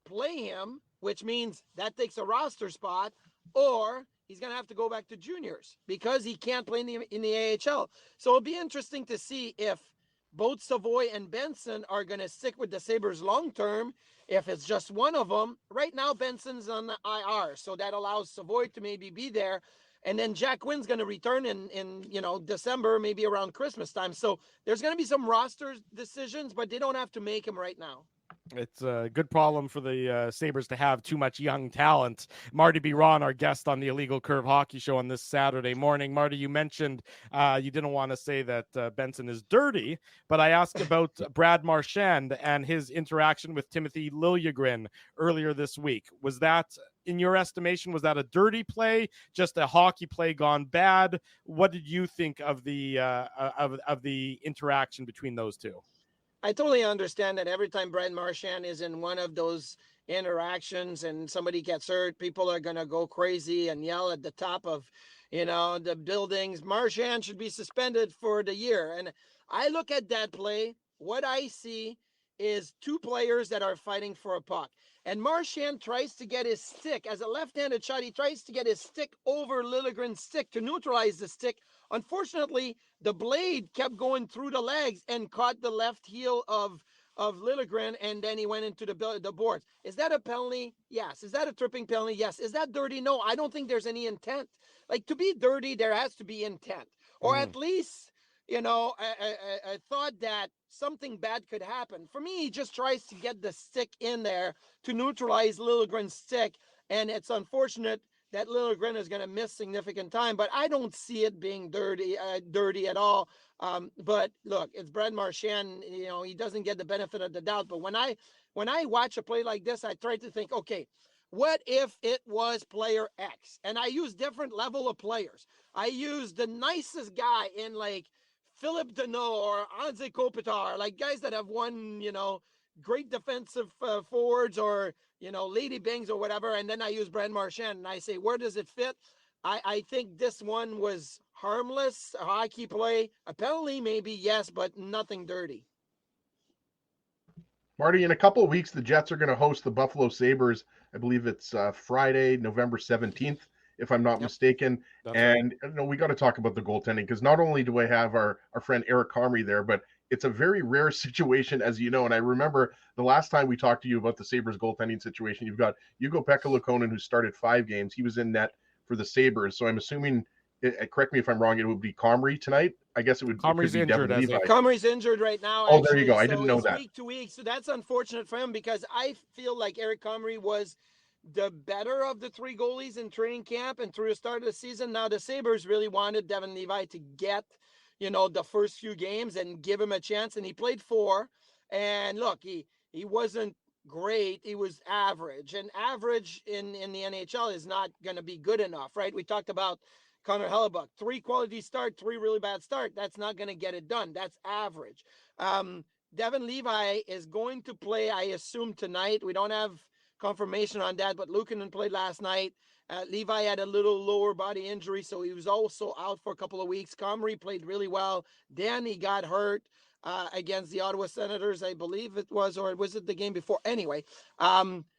play him, which means that takes a roster spot, or he's going to have to go back to juniors because he can't play in the AHL. So it'll be interesting to see if both Savoy and Benson are going to stick with the Sabres long-term. If it's just one of them, right now Benson's on the IR, so that allows Savoy to maybe be there. And then Jack Quinn's going to return in December, maybe around Christmas time. So there's going to be some roster decisions, but they don't have to make them right now. It's a good problem for the Sabres to have too much young talent. Marty Biron, our guest on the Illegal Curve Hockey Show on this Saturday morning. Marty, you mentioned you didn't want to say that Benson is dirty, but I asked about Brad Marchand and his interaction with Timothy Liljegren earlier this week. Was that, in your estimation, was that a dirty play, just a hockey play gone bad? What did you think of the of the interaction between those two? I totally understand that every time Brad Marchand is in one of those interactions and somebody gets hurt, people are going to go crazy and yell at the top of, the buildings. Marchand should be suspended for the year. And I look at that play. What I see is two players that are fighting for a puck. And Marchand tries to get his stick. As a left-handed shot, he tries to get his stick over Liljegren's stick to neutralize the stick. Unfortunately, the blade kept going through the legs and caught the left heel of Liljegren, and then he went into the boards. Is that a penalty? Yes. Is that a tripping penalty? Yes. Is that dirty? No, I don't think there's any intent. Like, to be dirty, there has to be intent. Or at least, I thought that something bad could happen. For me, he just tries to get the stick in there to neutralize Liljegren's stick, and it's unfortunate that Liljegren is going to miss significant time, but I don't see it being dirty at all. But look, it's Brad Marchand. He doesn't get the benefit of the doubt. But when I watch a play like this, I try to think, okay, what if it was player X? And I use different level of players. I use the nicest guy in like Philip Deneau or Anze Kopitar, like guys that have won, great defensive forwards or, Lady Bings or whatever. And then I use Brad Marchand and I say, where does it fit? I think this one was harmless, a hockey play, a penalty maybe, yes, but nothing dirty. Marty, in a couple of weeks, the Jets are going to host the Buffalo Sabres. I believe it's Friday, November 17th if I'm not mistaken. That's and we got to talk about the goaltending, because not only do I have our friend Eric Comrie there, but it's a very rare situation, as you know. And I remember the last time we talked to you about the Sabres goaltending situation, you've got Juho-Pekka Luukkonen, who started 5 games. He was in net for the Sabres. So I'm assuming, correct me if I'm wrong, it would be Comrie tonight. I guess it would. Comrie's injured. Comrie's injured right now. Oh, there you go. I didn't know that. Week to week, so that's unfortunate for him, because I feel like Eric Comrie was the better of the 3 goalies in training camp and through the start of the season. Now the Sabres really wanted Devon Levi to get, the first few games and give him a chance, and he played 4. And look, he wasn't great. He was average, and average in the NHL is not going to be good enough, right? We talked about Connor Hellebuck, 3 quality start, 3 really bad start. That's not going to get it done. That's average. Devon Levi is going to play, I assume, tonight. We don't have confirmation on that, but Luukkonen played last night. Levi had a little lower body injury, so he was also out for a couple of weeks. Comrie played really well. Then he got hurt against the Ottawa Senators, I believe it was, or was it the game before? Anyway,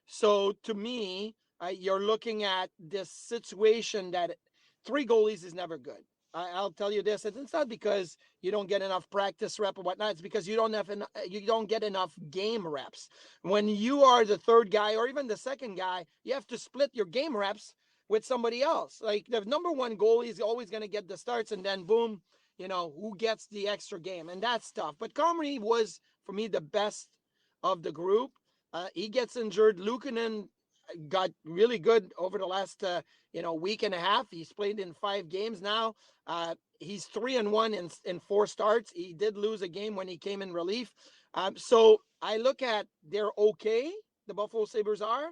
so to me, you're looking at this situation that 3 goalies is never good. I'll tell you this. It's not because you don't get enough practice rep or whatnot. It's because you don't get enough game reps. When you are the 3rd guy or even the 2nd guy, you have to split your game reps with somebody else. Like the number 1 goalie is always going to get the starts, and then boom, who gets the extra game, and that's tough. But Comrie was, for me, the best of the group. He gets injured. Luukkonen got really good over the last week and a half. He's played in 5 games now. He's 3-1 in 4 starts. He did lose a game when he came in relief. So I look at, they're okay, the Buffalo Sabres are,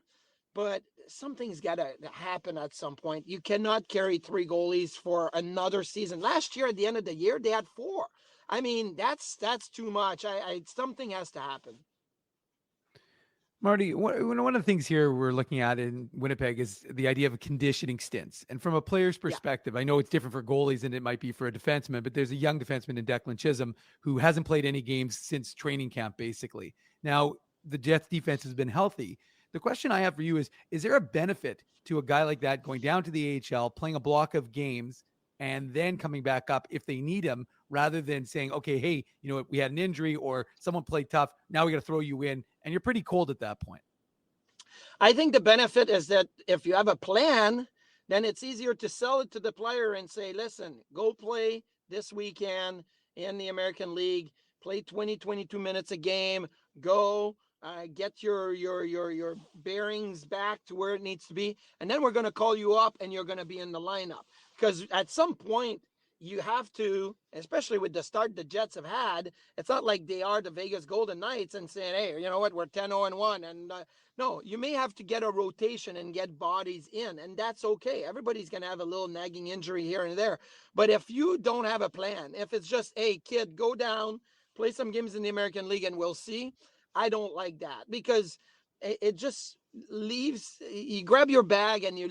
but something's got to happen at some point. You cannot carry 3 goalies for another season. Last year, at the end of the year, they had 4. I mean, that's too much. Something has to happen. Marty, one of the things here we're looking at in Winnipeg is the idea of conditioning stints. And from a player's perspective, I know it's different for goalies than it might be for a defenseman, but there's a young defenseman in Declan Chisholm who hasn't played any games since training camp, basically. Now, the Jets defense has been healthy. The question I have for you is there a benefit to a guy like that going down to the AHL, playing a block of games, and then coming back up if they need him, rather than saying, okay, hey, we had an injury or someone played tough, now we got to throw you in, and you're pretty cold at that point? I think the benefit is that if you have a plan, then it's easier to sell it to the player and say, listen, go play this weekend in the American League, play 20, 22 minutes a game, go get your bearings back to where it needs to be, and then we're going to call you up and you're going to be in the lineup. Because at some point, you have to, especially with the start the Jets have had, it's not like they are the Vegas Golden Knights and saying, hey, you know what, we're 10-0-1. And no, you may have to get a rotation and get bodies in, and that's okay. Everybody's going to have a little nagging injury here and there. But if you don't have a plan, if it's just, hey, kid, go down, play some games in the American League and we'll see, I don't like that, because it just leaves, you grab your bag and you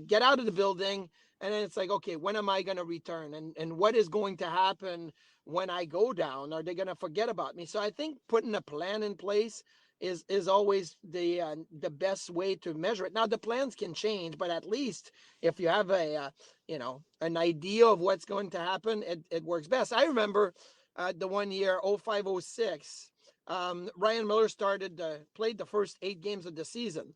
get out of the building, and then it's like, okay, when am I going to return? And what is going to happen when I go down? Are they going to forget about me? So I think putting a plan in place is always the best way to measure it. Now, the plans can change, but at least if you have an idea of what's going to happen, it works best. I remember the one year, 05-06, Ryan Miller played the first 8 games of the season.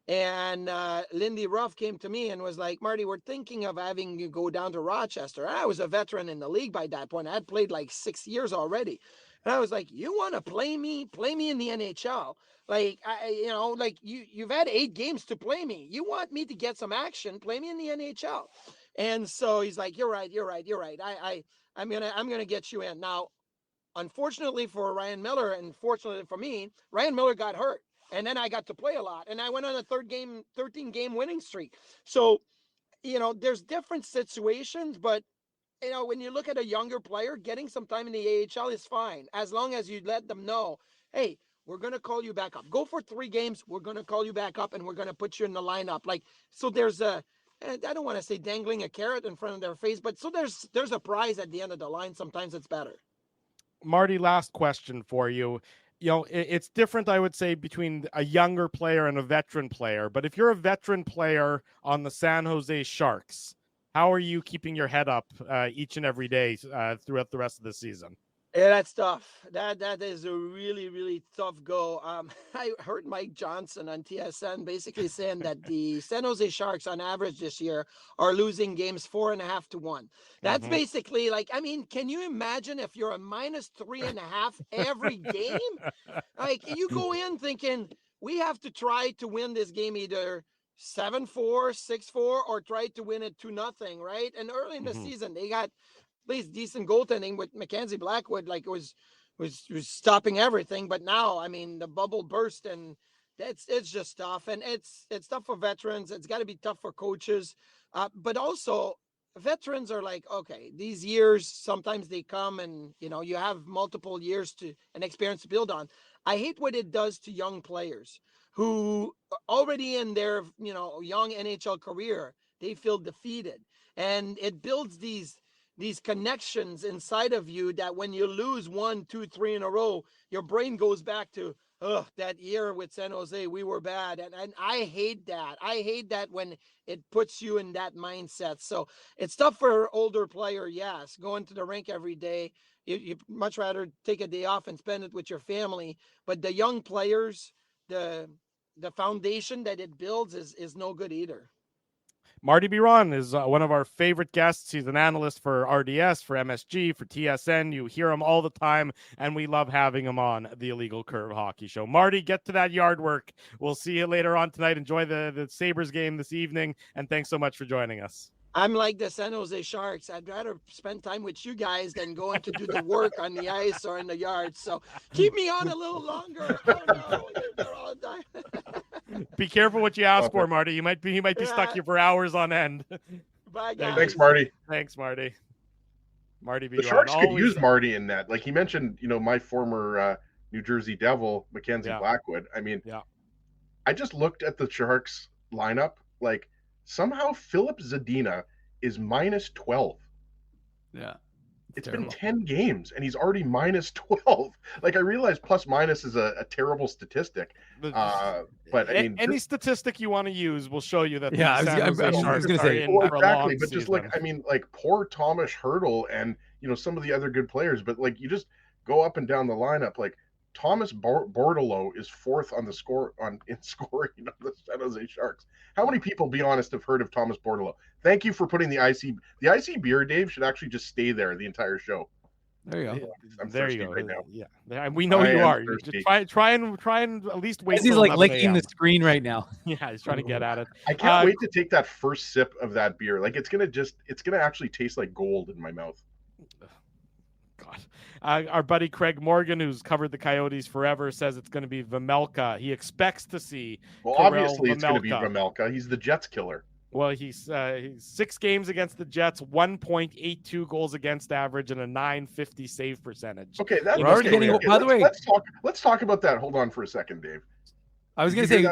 And Lindy Ruff came to me and was like, Marty, we're thinking of having you go down to Rochester. I was a veteran in the league by that point. I had played like 6 years already. And I was like, you want to play me in the NHL? Like, you've had 8 games to play me. You want me to get some action, play me in the NHL. And so he's like, you're right. I'm going to get you in. Now, unfortunately for Ryan Miller, and fortunately for me, Ryan Miller got hurt. And then I got to play a lot. And I went on a 13-game winning streak. So, there's different situations. But, when you look at a younger player, getting some time in the AHL is fine. As long as you let them know, hey, we're going to call you back up. Go for 3 games. We're going to call you back up, and we're going to put you in the lineup. So there's I don't want to say dangling a carrot in front of their face, but so there's a prize at the end of the line. Sometimes it's better. Marty, last question for you. it's different, I would say, between a younger player and a veteran player. But if you're a veteran player on the San Jose Sharks, how are you keeping your head up each and every day throughout the rest of the season? Yeah, that's tough. That is a really, really tough go. I heard Mike Johnson on TSN basically saying that the San Jose Sharks on average this year are losing games 4.5 to 1. That's basically like, I mean, can you imagine if you're a -3.5 every game? Like you go in thinking we have to try to win this game either 7-4, 6-4, or try to win it 2-0, right? And early in the season, they got at least decent goaltending with Mackenzie Blackwood, like was stopping everything. But now, I mean, the bubble burst, and it's just tough. And it's tough for veterans. It's got to be tough for coaches. But also, veterans are like, okay, these years, sometimes they come and, you have multiple years and experience to build on. I hate what it does to young players who already in their, young NHL career, they feel defeated. And it builds these connections inside of you that when you lose 1, 2, 3 in a row, your brain goes back to, that year with San Jose, we were bad. And I hate that. I hate that when it puts you in that mindset. So it's tough for an older player, yes, going to the rink every day. You much rather take a day off and spend it with your family. But the young players, the foundation that it builds is no good either. Marty Biron is one of our favorite guests. He's an analyst for RDS, for MSG, for TSN. You hear him all the time, and we love having him on the Illegal Curve Hockey Show. Marty, get to that yard work. We'll see you later on tonight. Enjoy the Sabres game this evening, and thanks so much for joining us. I'm like the San Jose Sharks. I'd rather spend time with you guys than going to do the work on the ice or in the yard. So keep me on a little longer. Oh, no, they're all dying. Be careful what you ask for, Marty. He might be stuck here for hours on end. Bye, guys. Thanks, Marty. Thanks, Marty. Marty The Biron. Sharks could use Marty in that. Like he mentioned, my former New Jersey Devil, Mackenzie Blackwood. I mean, I just looked at the Sharks lineup. Like somehow Philip Zadina is -12. Yeah. It's been 10 games and he's already -12. Like I realize plus minus is a terrible statistic. But I mean, any statistic you want to use will show you that. Yeah, I was going to say exactly. But just like, I mean, like poor Thomas Hertl and some of the other good players. But like you just go up and down the lineup. Like Thomas Bordeleau is 4th on the in scoring on the San Jose Sharks. How many people, be honest, have heard of Thomas Bordeleau? Thank you for putting the IC beer, Dave, should actually just stay there the entire show. There you go. I'm there thirsty you go. right now. Yeah, we know you are. You just try and at least wait. He's like licking the screen right now. Yeah, he's trying to get at it. I can't wait to take that first sip of that beer. Like it's gonna actually taste like gold in my mouth. God. Our buddy Craig Morgan, who's covered the Coyotes forever, says it's going to be Vejmelka. He expects to see. Well, obviously it's going to be Vejmelka. He's the Jets killer. Well, he's 6 games against the Jets, 1.82 goals against average, and a .950 save percentage. Okay, that's already getting. By the way, let's talk about that. Hold on for a second, Dave. I was going to say,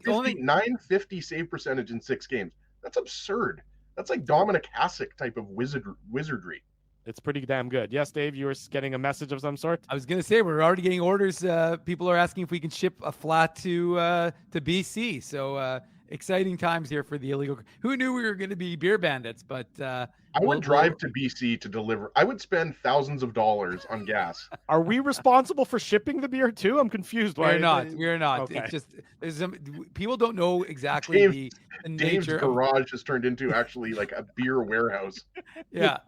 only 950 save percentage in 6 games. That's absurd. That's like Dominic Hasek type of wizardry. It's pretty damn good. Yes, Dave, you were getting a message of some sort? I was going to say, we're already getting orders. People are asking if we can ship a flat to BC. So exciting times here for the illegal. Who knew we were going to be beer bandits? But I would drive to BC to deliver. I would spend thousands of dollars on gas. Are we responsible for shipping the beer too? I'm confused. We're not. Okay. It's just people don't know exactly the nature. Dave's garage has turned into actually like a beer warehouse. Yeah.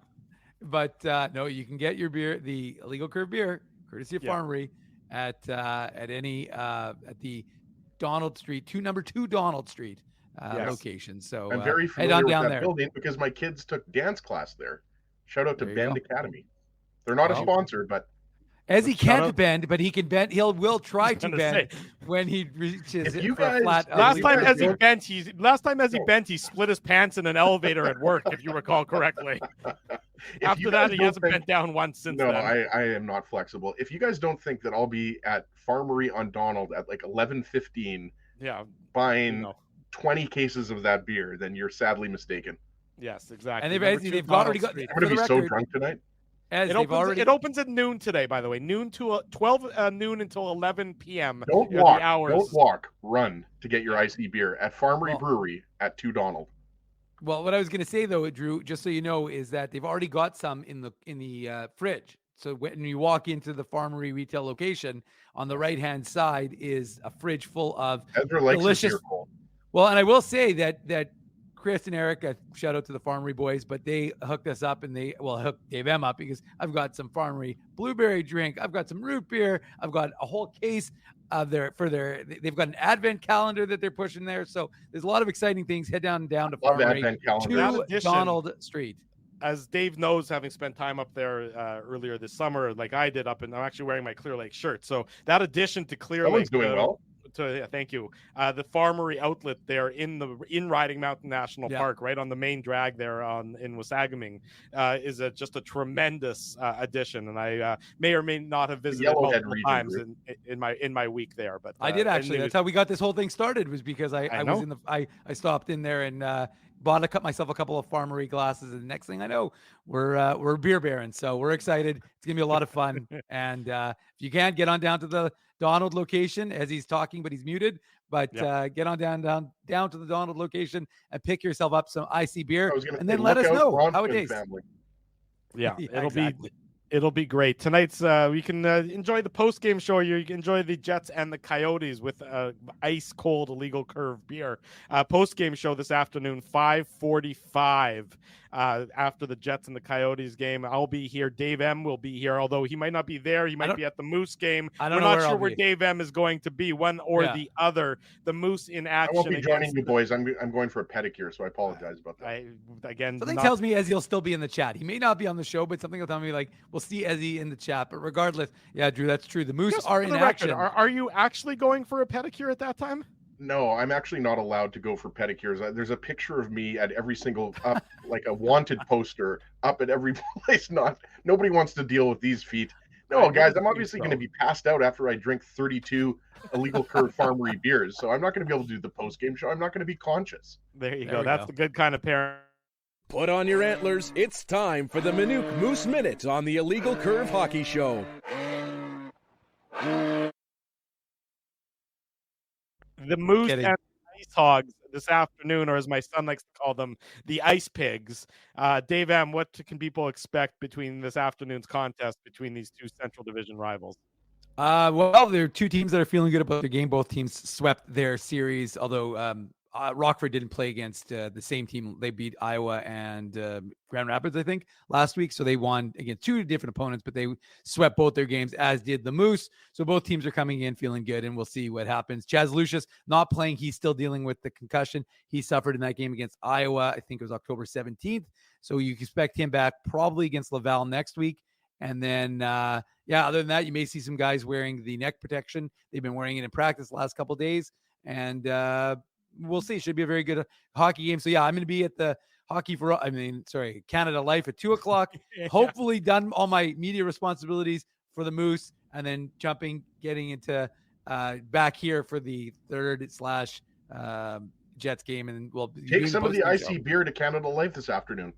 But no, you can get your beer, the Illegal Curve beer, courtesy of Farmery, at the Donald Street, number 2 Donald Street location. So I'm very familiar with that building because my kids took dance class there. Shout out to Bend Academy. They're not a sponsor, but as he can't bend, but he can bend. Will try to bend when he reaches it for a flat. Last time as he bent, he split his pants in an elevator at work, if you recall correctly. After that, he hasn't bent down once since then. No, I am not flexible. If you guys don't think that I'll be at Farmery on Donald at like 11:15, buying 20 cases of that beer, then you're sadly mistaken. Yes, exactly. And they've already got. I'm going to be so drunk tonight. As It opens at noon today, by the way. Noon to 12 noon until 11 p.m. Don't are walk. the hours. Don't walk. Run to get your icy beer at Farmery Brewery at 2 Donald. Well, what I was going to say though, Drew, just so you know, is that they've already got some in the fridge. So when you walk into the Farmery retail location, on the right-hand side is a fridge full of Ezra likes delicious. his beer cold. Well, and I will say that Chris and Eric, shout out to the Farmery boys, but they hooked us up and they hooked Dave M up because I've got some Farmery blueberry drink, I've got some root beer, I've got a whole case of they've got an advent calendar that they're pushing there. So there's a lot of exciting things. Head down to Farmery to Donald Street. As Dave knows, having spent time up there earlier this summer, like I did I'm actually wearing my Clear Lake shirt. So that addition to Clear Someone's Lake, doing well. Thank you. The Farmery outlet there in Riding Mountain National Park, right on the main drag there in Wasagaming, is just a tremendous addition. And I may or may not have visited multiple times in my week there. But I did actually. That's how we got this whole thing started. Was because I stopped in there and bought myself a couple of Farmery glasses, and the next thing I know, we're beer barons. So we're excited. It's gonna be a lot of fun. And if you can't get on down to the Donald location, as he's talking, but he's muted. But get on down to the Donald location and pick yourself up some icy beer, and then let us know how it tastes. Yeah, it'll be great. Tonight's we can enjoy the post game show. You can enjoy the Jets and the Coyotes with ice cold illegal curve beer. Post game show this afternoon, 5:45. After the Jets and the Coyotes game, I'll be here. Dave M will be here, although he might not be there. He might be at the Moose game. We're not sure where Dave M is going to be, one or the other. The Moose in action. I won't be joining you boys. I'm going for a pedicure, so I apologize about that. Something tells me Ezzy will still be in the chat. He may not be on the show, but something will tell me like we'll see Ezzy in the chat. But regardless, yeah, Drew, that's true. The Moose are in action. Are you actually going for a pedicure at that time? No, I'm actually not allowed to go for pedicures. There's a picture of me at every single like a wanted poster up at every place. Nobody wants to deal with these feet. No, guys, I'm obviously going to be passed out after I drink 32 illegal curve Farmery beers. So I'm not going to be able to do the post game show. I'm not going to be conscious. There you go. That's the good kind of parent. Put on your antlers. It's time for the Minute Moose Minute on the Illegal Curve Hockey Show. The Moose and the Ice Hogs this afternoon, or as my son likes to call them, the Ice Pigs. Dave M., what can people expect between this afternoon's contest between these two Central Division rivals? Well, there are two teams that are feeling good about their game. Both teams swept their series, although Rockford didn't play against the same team. They beat Iowa and Grand Rapids, I think, last week. So they won against two different opponents, but they swept both their games, as did the Moose. So both teams are coming in feeling good, and we'll see what happens. Chaz Lucius not playing. He's still dealing with the concussion he suffered in that game against Iowa. I think it was October 17th. So you can expect him back probably against Laval next week. And then, other than that, you may see some guys wearing the neck protection. They've been wearing it in practice the last couple of days. And we'll see. Should be a very good hockey game. So, I'm going to be at the Canada Life at 2:00. Hopefully done all my media responsibilities for the Moose, and then getting into back here for the third / Jets game. And we'll take some of the icy beer to Canada Life this afternoon.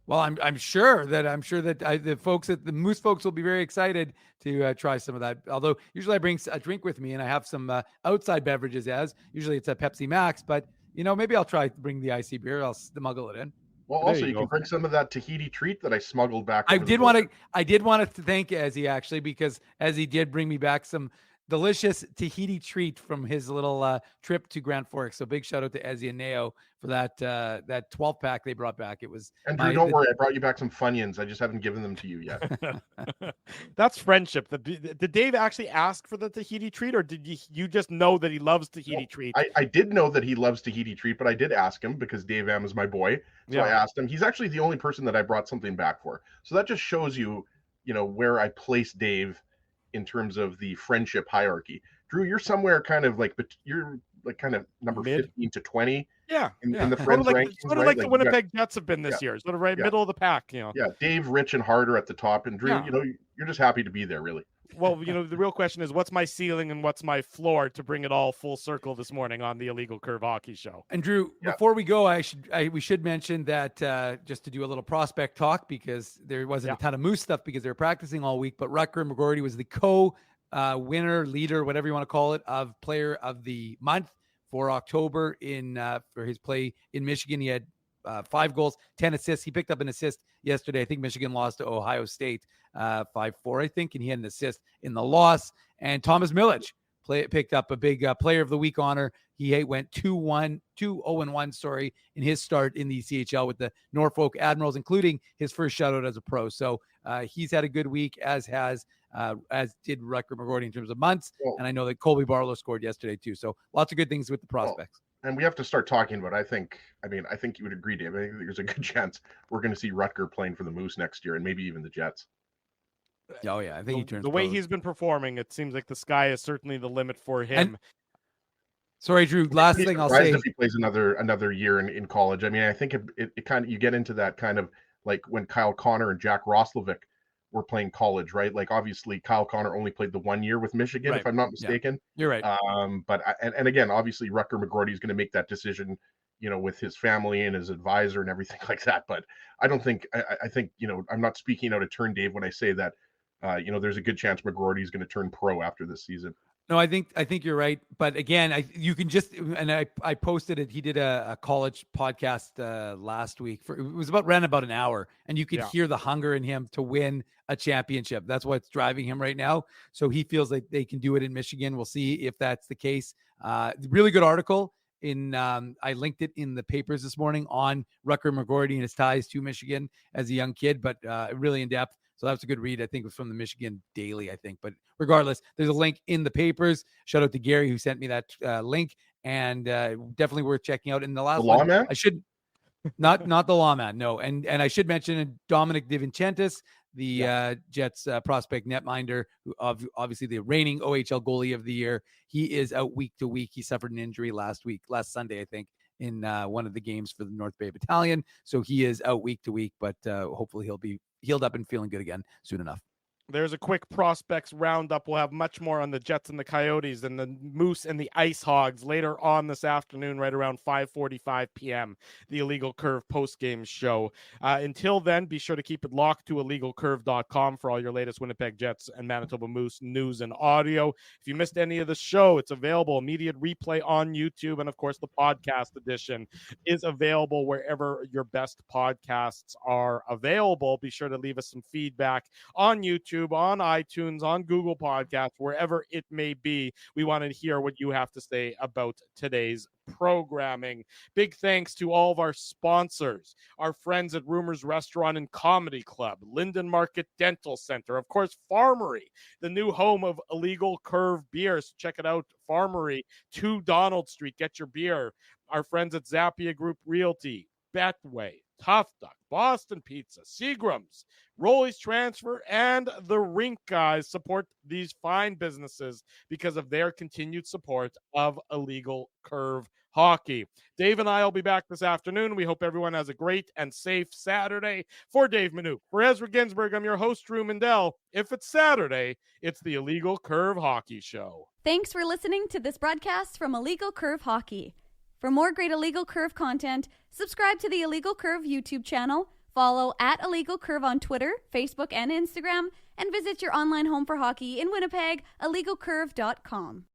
Well, I'm sure that the folks at the Moose folks will be very excited to try some of that. Although usually I bring a drink with me and I have some outside beverages. Usually it's a Pepsi Max, but maybe I'll try to bring the icy beer. I'll smuggle it in. Well, also you can bring some of that Tahiti treat that I smuggled back. I did want to thank Ezzy actually, because Ezzy did bring me back some delicious Tahiti treat from his little trip to Grand Forks. So big shout out to Ezzy and Neo for that 12-pack they brought back. It was Andrew, don't worry, I brought you back some Funyuns. I just haven't given them to you yet. That's friendship. Did Dave actually ask for the Tahiti treat, or did you just know that he loves Tahiti treat? I did know that he loves Tahiti treat, but I did ask him because Dave M is my boy. So I asked him. He's actually the only person that I brought something back for. So that just shows you, where I place Dave in terms of the friendship hierarchy. Drew, you're somewhere kind of like, but you're like kind of number 15 to 20. In the friends rankings, sort of like the Winnipeg Jets have been this year, sort of middle of the pack. Yeah, Dave, Rich, and Hart are at the top, and Drew, you're just happy to be there, really. Well, the real question is, what's my ceiling and what's my floor to bring it all full circle this morning on the Illegal Curve Hockey Show? And Drew, before we go, we should mention that just to do a little prospect talk, because there wasn't a ton of Moose stuff because they were practicing all week, but Rutger McGroarty was the winner, leader, whatever you want to call it, of Player of the Month for October for his play in Michigan. He had 5 goals, 10 assists. He picked up an assist yesterday. I think Michigan lost to Ohio State 5-4, I think, and he had an assist in the loss. And Thomas Milic picked up a big Player of the Week honor. He went 2-0-1 in his start in the CHL with the Norfolk Admirals, including his first shutout as a pro. So he's had a good week, as did Rutger McGroarty in terms of months. And I know that Colby Barlow scored yesterday too. So lots of good things with the prospects. And we have to start talking about, I think you would agree, Dave. I think there's a good chance we're going to see Rutger playing for the Moose next year and maybe even the Jets. Oh, yeah. I think he turns the way he's been performing, it seems like the sky is certainly the limit for him. Sorry, Drew, last thing I'll say. If he plays another year in college. I mean, I think it kind of, you get into that kind of like when Kyle Connor and Jack Roslovic were playing college, right? Like obviously Kyle Connor only played the 1 year with Michigan, if I'm not mistaken. Yeah. You're right. But again, obviously Rutger McGroarty is going to make that decision, with his family and his advisor and everything like that. But I don't think, I think, I'm not speaking out of turn, Dave, when I say that, there's a good chance McGroarty is going to turn pro after this season. No, I think you're right. But again, you can just, and I posted it. He did a college podcast last week. It was ran about an hour, and you could hear the hunger in him to win a championship. That's what's driving him right now. So he feels like they can do it in Michigan. We'll see if that's the case. Really good article I linked it in the papers this morning on Rutger McGroarty and his ties to Michigan as a young kid, but really in depth. So that was a good read. I think it was from the Michigan Daily, I think. But regardless, there's a link in the papers. Shout out to Gary who sent me that link, and definitely worth checking out. In the last one, I should not the lawman, no. And I should mention Dominic DiVincentis, the Jets prospect netminder, who obviously the reigning OHL goalie of the year. He is out week to week. He suffered an injury last Sunday, I think, in one of the games for the North Bay Battalion. So he is out week to week, but hopefully he'll be healed up and feeling good again soon enough. There's a quick prospects roundup. We'll have much more on the Jets and the Coyotes and the Moose and the Ice Hogs later on this afternoon, right around 5:45 p.m., the Illegal Curve post-game show. Until then, be sure to keep it locked to illegalcurve.com for all your latest Winnipeg Jets and Manitoba Moose news and audio. If you missed any of the show, it's available, immediate replay on YouTube. And, of course, the podcast edition is available wherever your best podcasts are available. Be sure to leave us some feedback on YouTube, on iTunes, on Google Podcasts, wherever it may be. We want to hear what you have to say about today's programming. Big thanks to all of our sponsors, our friends at Rumors Restaurant and Comedy Club, Linden Market Dental Center, of course, Farmery, the new home of Illegal Curve beer. So check it out, Farmery, 2 Donald Street. Get your beer. Our friends at Zappia Group Realty, Betway, Tough Duck, Boston Pizza, Seagram's, Rolly's Transfer, and the Rink Guys support these fine businesses because of their continued support of Illegal Curve Hockey. Dave and I will be back this afternoon. We hope everyone has a great and safe Saturday. For Dave Manouk, for Ezra Ginsburg, I'm your host, Drew Mandel. If it's Saturday, it's the Illegal Curve Hockey Show. Thanks for listening to this broadcast from Illegal Curve Hockey. For more great Illegal Curve content, subscribe to the Illegal Curve YouTube channel, follow at Illegal Curve on Twitter, Facebook, and Instagram, and visit your online home for hockey in Winnipeg, illegalcurve.com.